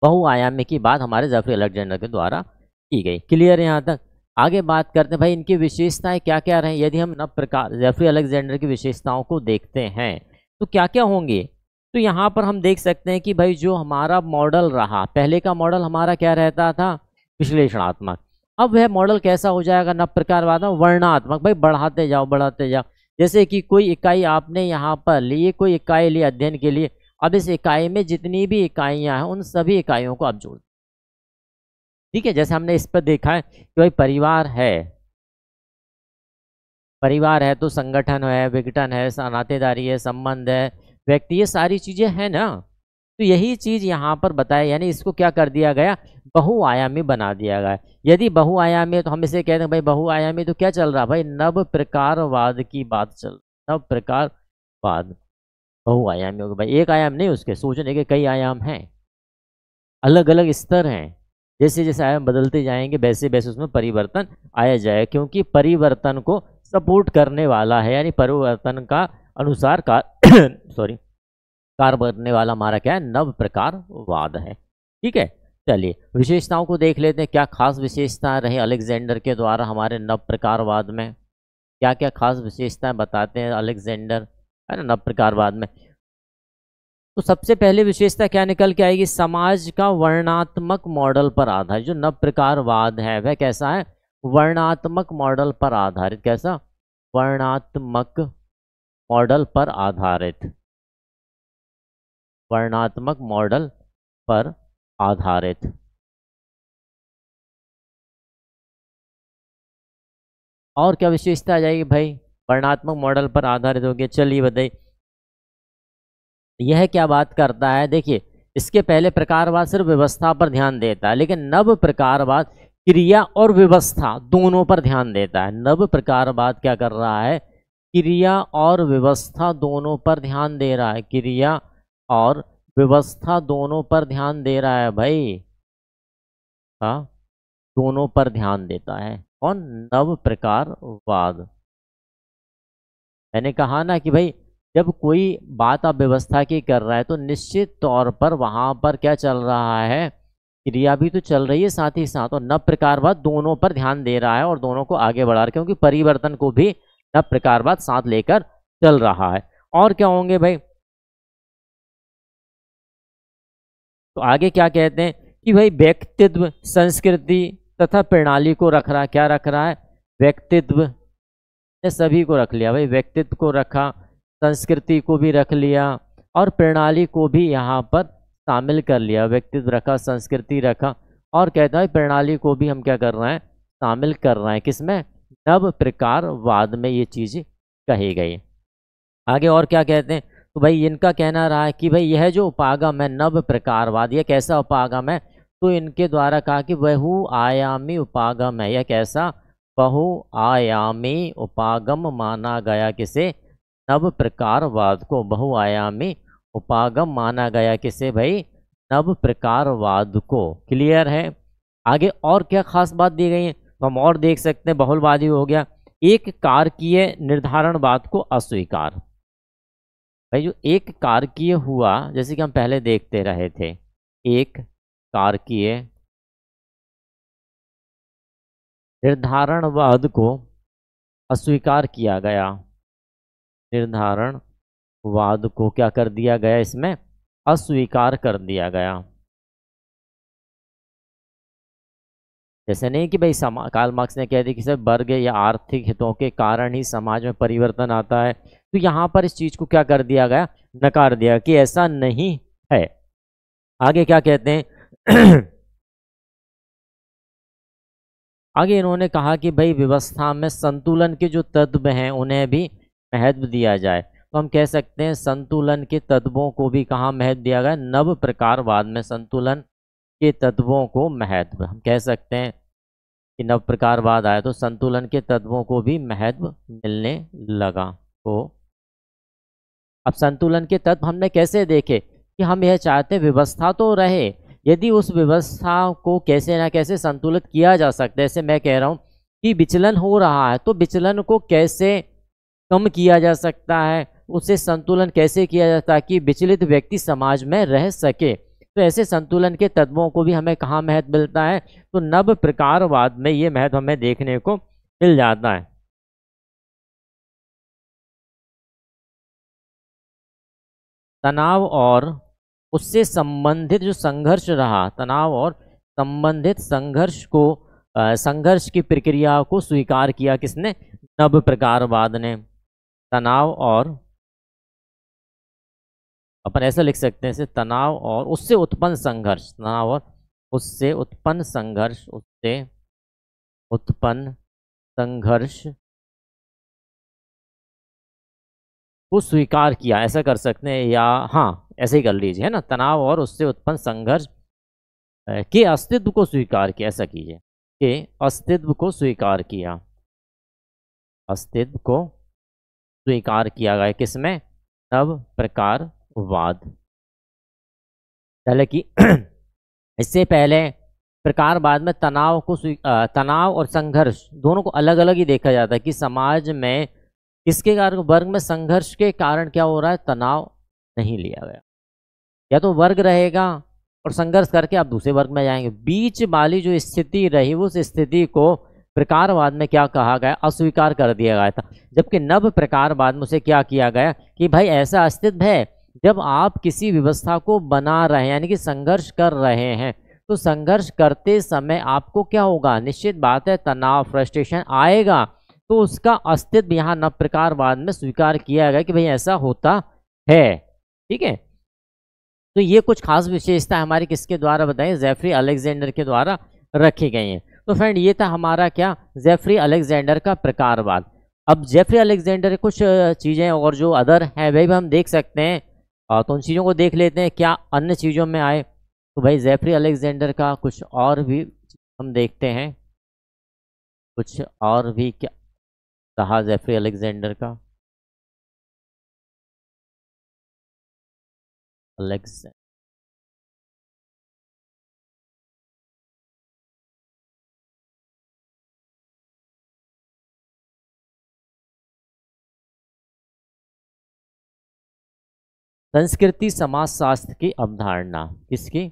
S1: बहुआयामी की बात हमारे जेफरी अलेक्जेंडर के द्वारा की गई। क्लियर है यहाँ तक। आगे बात करते हैं भाई इनकी विशेषताएं क्या क्या रही। यदि हम नव प्रकार जेफरी अलेक्जेंडर की विशेषताओं को देखते हैं तो क्या क्या होंगे, तो यहाँ पर हम देख सकते हैं कि भाई जो हमारा मॉडल रहा, पहले का मॉडल हमारा क्या रहता था, विश्लेषणात्मक, अब वह मॉडल कैसा हो जाएगा नव प्रकारवाद, वर्णनात्मक। भाई बढ़ाते जाओ बढ़ाते जाओ, जैसे कि कोई इकाई आपने यहाँ पर ली, कोई इकाई ली अध्ययन के लिए, अब इस इकाई में जितनी भी इकाइयाँ हैं उन सभी इकाइयों को आप जोड़, ठीक है। जैसे हमने इस पर देखा है कि भाई परिवार है, परिवार है तो संगठन है, विघटन है, नातेदारी है, संबंध है, व्यक्ति, ये सारी चीजें हैं ना। तो यही चीज यहाँ पर बताया, यानी इसको क्या कर दिया गया, बहुआयामी बना दिया गया। यदि बहुआयामी है तो हम इसे कहते हैं भाई बहुआयामी, तो क्या चल रहा है भाई, नव प्रकारवाद की बात चल, नव प्रकारवाद बहुआयामी होगा भाई, एक आयाम नहीं, उसके सोचने के कई आयाम हैं, अलग अलग स्तर हैं। जैसे जैसे आयाम बदलते जाएंगे वैसे वैसे उसमें परिवर्तन आया जाए, क्योंकि परिवर्तन को सपोर्ट करने वाला है, यानी परिवर्तन का अनुसार सॉरी कार्य करने वाला हमारा क्या है, नव प्रकारवाद है। ठीक है, चलिए विशेषताओं को देख लेते हैं, क्या खास विशेषताएं रही अलेक्जेंडर के द्वारा हमारे नव प्रकारवाद में, क्या क्या खास विशेषताएं बताते हैं अलेक्जेंडर, है ना, नव प्रकारवाद में। तो सबसे पहले विशेषता क्या निकल के आएगी, समाज का वर्णात्मक मॉडल पर आधारित। जो नव प्रकारवाद है वह कैसा है, वर्णात्मक मॉडल पर आधारित। कैसा, वर्णात्मक मॉडल पर आधारित, वर्णात्मक मॉडल पर आधारित। और क्या विशेषता आ जाएगी भाई, वर्णात्मक मॉडल पर आधारित हो गया। चलिए बताइए यह क्या बात करता है। देखिए इसके पहले प्रकारवाद सिर्फ व्यवस्था पर ध्यान देता है, लेकिन नव प्रकारवाद क्रिया और व्यवस्था दोनों पर ध्यान देता है। नव प्रकारवाद क्या कर रहा है, क्रिया और व्यवस्था दोनों पर ध्यान दे रहा है, क्रिया और व्यवस्था दोनों पर ध्यान दे रहा है भाई। हाँ, दोनों पर ध्यान देता है कौन, नव प्रकारवाद। मैंने कहा ना कि भाई जब कोई बात आप व्यवस्था की कर रहा है तो निश्चित तौर पर वहां पर क्या चल रहा है, क्रिया भी तो चल रही है साथ ही साथ, और नव प्रकारवाद दोनों पर ध्यान दे रहा है और दोनों को आगे बढ़ा रहा है, क्योंकि परिवर्तन को भी नव प्रकारवाद साथ लेकर चल रहा है। और क्या होंगे भाई, तो आगे क्या कहते हैं कि भाई व्यक्तित्व, संस्कृति तथा प्रणाली को रख रहा है। क्या रख रहा है, व्यक्तित्व ने सभी को रख लिया भाई, व्यक्तित्व को रखा, संस्कृति को भी रख लिया और प्रणाली को भी यहाँ पर शामिल कर लिया। व्यक्तित्व रखा, संस्कृति रखा, और कहता है प्रणाली को भी हम क्या कर रहे हैं, शामिल कर रहे हैं, किसमें, नव प्रकारवाद में ये चीज़ कही गई। आगे और क्या कहते हैं, तो भाई इनका कहना रहा है कि भाई यह जो उपागम है नव प्रकारवाद, यह कैसा उपागम है, तो इनके द्वारा कहा कि बहुआयामी उपागम है। यह कैसा, बहुआयामी उपागम माना गया, किसे, नव प्रकारवाद को बहुआयामी उपागम माना गया, किसे भाई, नव प्रकारवाद को। क्लियर है। आगे और क्या खास बात दी गई है, तो हम और देख सकते हैं। बहुलवादी हो गया, एक कारकीय निर्धारणवाद को अस्वीकार। भाई जो एक कारकीय हुआ, जैसे कि हम पहले देखते रहे थे, एक कारकीय निर्धारणवाद को अस्वीकार किया गया। निर्धारणवाद को क्या कर दिया गया, इसमें अस्वीकार कर दिया गया। जैसे नहीं कि भाई कार्ल मार्क्स ने कह दिया कि सब वर्ग या आर्थिक हितों के कारण ही समाज में परिवर्तन आता है, तो यहाँ पर इस चीज को क्या कर दिया गया, नकार दिया कि ऐसा नहीं है। आगे क्या कहते हैं आगे इन्होंने कहा कि भाई व्यवस्था में संतुलन के जो तत्व हैं उन्हें भी महत्व दिया जाए। तो हम कह सकते हैं संतुलन के तत्वों को भी कहाँ महत्व दिया गया, नव प्रकारवाद में संतुलन के तत्वों को महत्व। हम कह सकते हैं कि नव प्रकारवाद आया तो संतुलन के तत्वों को भी महत्व मिलने लगा। तो अब संतुलन के तत्व हमने कैसे देखे कि हम यह चाहते हैं व्यवस्था तो रहे, यदि उस व्यवस्था को कैसे ना कैसे संतुलित किया जा सकता है। जैसे मैं कह रहा हूँ कि विचलन हो रहा है, तो विचलन को कैसे कम किया जा सकता है, उसे संतुलन कैसे किया जाता है कि विचलित व्यक्ति समाज में रह सके। तो ऐसे संतुलन के तत्वों को भी हमें कहाँ महत्व मिलता है, तो नव प्रकारवाद में ये महत्व हमें देखने को मिल जाता है। तनाव और उससे संबंधित जो संघर्ष रहा, तनाव और संबंधित संघर्ष को संघर्ष की प्रक्रिया को स्वीकार किया, किसने, नव प्रकारवाद ने। तनाव और, अपन ऐसा लिख सकते हैं, तनाव और उससे उत्पन्न संघर्ष, तनाव और उससे उत्पन्न संघर्ष, उससे उत्पन्न संघर्ष को स्वीकार किया, ऐसा कर सकते हैं, या हाँ ऐसे ही कर लीजिए, है ना। तनाव और उससे उत्पन्न संघर्ष के अस्तित्व को स्वीकार किया, ऐसा कीजिए, के अस्तित्व को स्वीकार किया, अस्तित्व को स्वीकार किया गया, किसमें, नव प्रकारवाद। हालांकि इससे पहले प्रकारवाद में तनाव को तनाव और संघर्ष दोनों को अलग अलग ही देखा जाता है कि समाज में किसके कारण, वर्ग में संघर्ष के कारण क्या हो रहा है, तनाव नहीं लिया गया। या तो वर्ग रहेगा और संघर्ष करके आप दूसरे वर्ग में जाएंगे, बीच वाली जो स्थिति रही उस स्थिति को प्रकारवाद में क्या कहा गया, अस्वीकार कर दिया गया था। जबकि नव प्रकारवाद में उसे क्या किया गया कि भाई ऐसा अस्तित्व है, जब आप किसी व्यवस्था को बना रहे हैं यानी कि संघर्ष कर रहे हैं, तो संघर्ष करते समय आपको क्या होगा, निश्चित बात है तनाव, फ्रस्ट्रेशन आएगा, तो उसका अस्तित्व यहाँ नव प्रकारवाद में स्वीकार किया गया कि भाई ऐसा होता है। ठीक है, तो ये कुछ खास विशेषता हमारी किसके द्वारा बताई, जेफरी अलेक्जेंडर के द्वारा रखी गई हैं। तो फ्रेंड ये था हमारा क्या, जेफरी अलेक्जेंडर का प्रकारवाद। अब जेफरी अलेक्जेंडर कुछ चीज़ें और जो अदर हैं वही भी हम देख सकते हैं, तो उन चीज़ों को देख लेते हैं क्या अन्य चीज़ों में आए। तो भाई जेफरी अलेक्जेंडर का कुछ और भी हम देखते हैं। कुछ और भी क्या रहा जेफरी अलेक्जेंडर का? अलेक्जेंडर संस्कृति समाजशास्त्र की अवधारणा किसकी?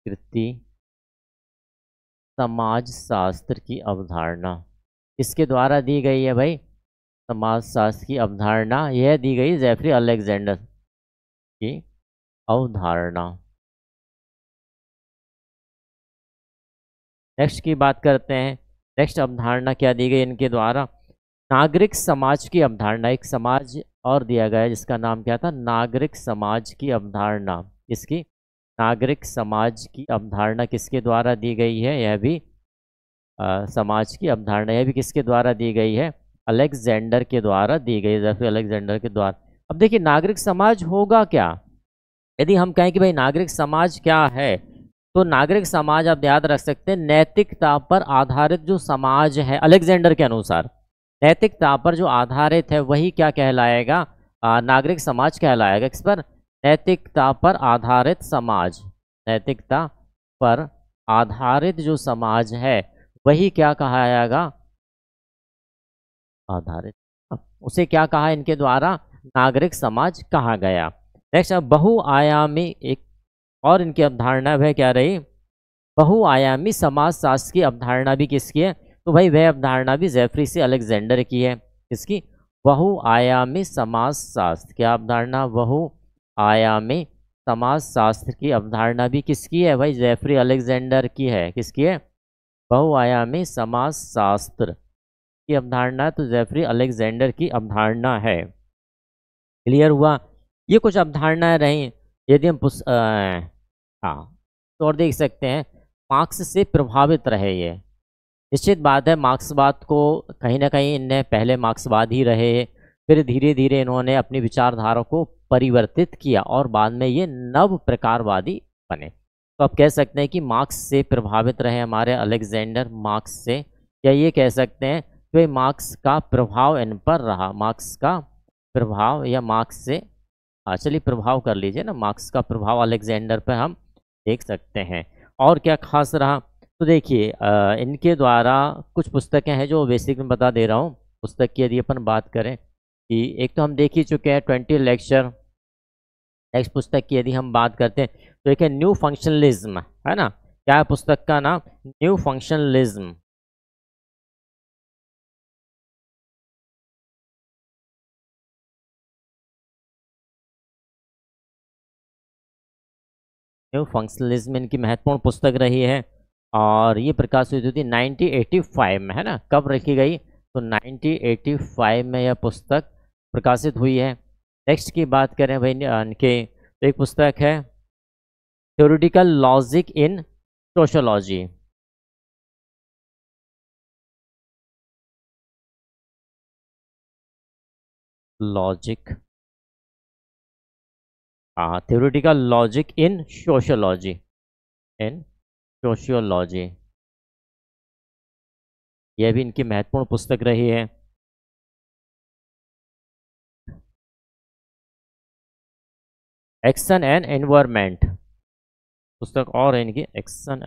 S1: कृति समाजशास्त्र की अवधारणा किसके द्वारा दी गई है भाई? समाजशास्त्र की अवधारणा यह दी गई जेफरी अलेक्जेंडर की अवधारणा। नेक्स्ट की बात करते हैं। नेक्स्ट अवधारणा क्या दी गई इनके द्वारा? नागरिक समाज की अवधारणा। एक समाज और दिया गया है जिसका नाम क्या था? नागरिक समाज की अवधारणा। इसकी नागरिक समाज की अवधारणा किसके द्वारा दी गई है? यह भी समाज की अवधारणा यह भी किसके द्वारा दी गई है? अलेक्जेंडर के द्वारा दी गई, जेफरी अलेक्जेंडर के द्वारा। अब देखिए नागरिक समाज होगा क्या? यदि हम कहें कि भाई नागरिक समाज क्या है, तो नागरिक समाज आप याद रख सकते हैं नैतिकता पर आधारित जो समाज है अलेक्जेंडर के अनुसार, नैतिकता पर जो आधारित है वही क्या कहलाएगा? नागरिक समाज कहलाएगा। किस पर? नैतिकता पर आधारित समाज। नैतिकता पर आधारित जो समाज है वही क्या कहा जाएगा? आधारित। उसे क्या कहा इनके द्वारा? नागरिक समाज कहा गया। नेक्स्ट बहुआयामी एक और इनकी अवधारणा वह क्या रही? बहुआयामी समाजशास्त्र की अवधारणा भी किसकी है? तो भाई वह अवधारणा भी जेफरी से अलेक्जेंडर की है। किसकी? बहुआयामी समाजशास्त्र। क्या अवधारणा? बहुआयामी समाजशास्त्र की अवधारणा भी किसकी है भाई? जेफरी अलेक्जेंडर की है। किसकी है? बहुआयामी समाजशास्त्र की अवधारणा तो जेफरी अलेक्जेंडर की अवधारणा है। क्लियर हुआ? ये कुछ अवधारणाएं रही। यदि हम हाँ तो और देख सकते हैं मार्क्स से प्रभावित रहे ये। निश्चित बात है मार्क्सवाद को कहीं ना कहीं इनने पहले मार्क्सवाद ही रहे, फिर धीरे धीरे इन्होंने अपनी विचारधारा को परिवर्तित किया और बाद में ये नव प्रकारवादी बने। तो आप कह सकते हैं कि मार्क्स से प्रभावित रहे हमारे अलेक्जेंडर, मार्क्स से, या ये कह सकते हैं कि मार्क्स का प्रभाव इन पर रहा। मार्क्स का प्रभाव या मार्क्स से, चलिए प्रभाव कर लीजिए ना, मार्क्स का प्रभाव अलेक्जेंडर पर हम देख सकते हैं। और क्या खास रहा? तो देखिए इनके द्वारा कुछ पुस्तकें हैं जो बेसिक में बता दे रहा हूँ। पुस्तक की यदि अपन बात करें कि एक तो हम देख ही चुके हैं 20 लेक्चर। नेक्स्ट पुस्तक की यदि हम बात करते हैं तो एक है न्यू फंक्शनलिज्म, है ना? क्या है पुस्तक का नाम? New functionalism. न्यू फंक्शनलिज्म इनकी महत्वपूर्ण पुस्तक रही है और ये प्रकाशित हुई थी 1985 में, है ना? कब रखी गई? तो 1985 में यह पुस्तक प्रकाशित हुई है। नेक्स्ट की बात करें भाई इनके, तो एक पुस्तक है theoretical logic in sociology. Logic, हाँ, theoretical logic in sociology, in sociology, यह भी इनकी महत्वपूर्ण पुस्तक रही है। एक्शन एंड एनवायरमेंट पुस्तक और है इनकी, action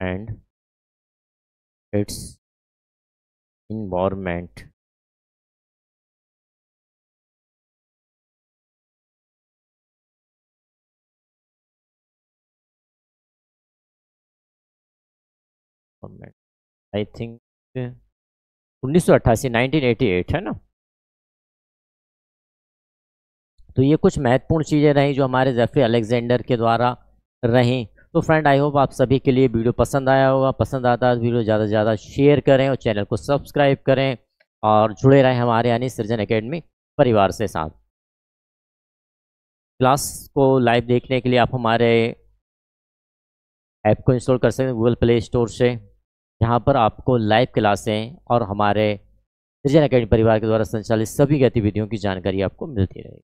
S1: and it's environment. I think 1988, 1988, है ना? तो ये कुछ महत्वपूर्ण चीज़ें रहीं जो हमारे जेफरी अलेक्जेंडर के द्वारा रहीं। तो फ्रेंड आई होप आप सभी के लिए वीडियो पसंद आया होगा। पसंद आता है तो वीडियो ज़्यादा से ज़्यादा शेयर करें और चैनल को सब्सक्राइब करें और जुड़े रहें हमारे यानी सृजन एकेडमी परिवार से साथ। क्लास को लाइव देखने के लिए आप हमारे ऐप को इंस्टॉल कर सकते हैं गूगल प्ले स्टोर से। यहाँ पर आपको लाइव क्लासें और हमारे सृजन एकेडमी परिवार के द्वारा संचालित सभी गतिविधियों की जानकारी आपको मिलती रहेगी।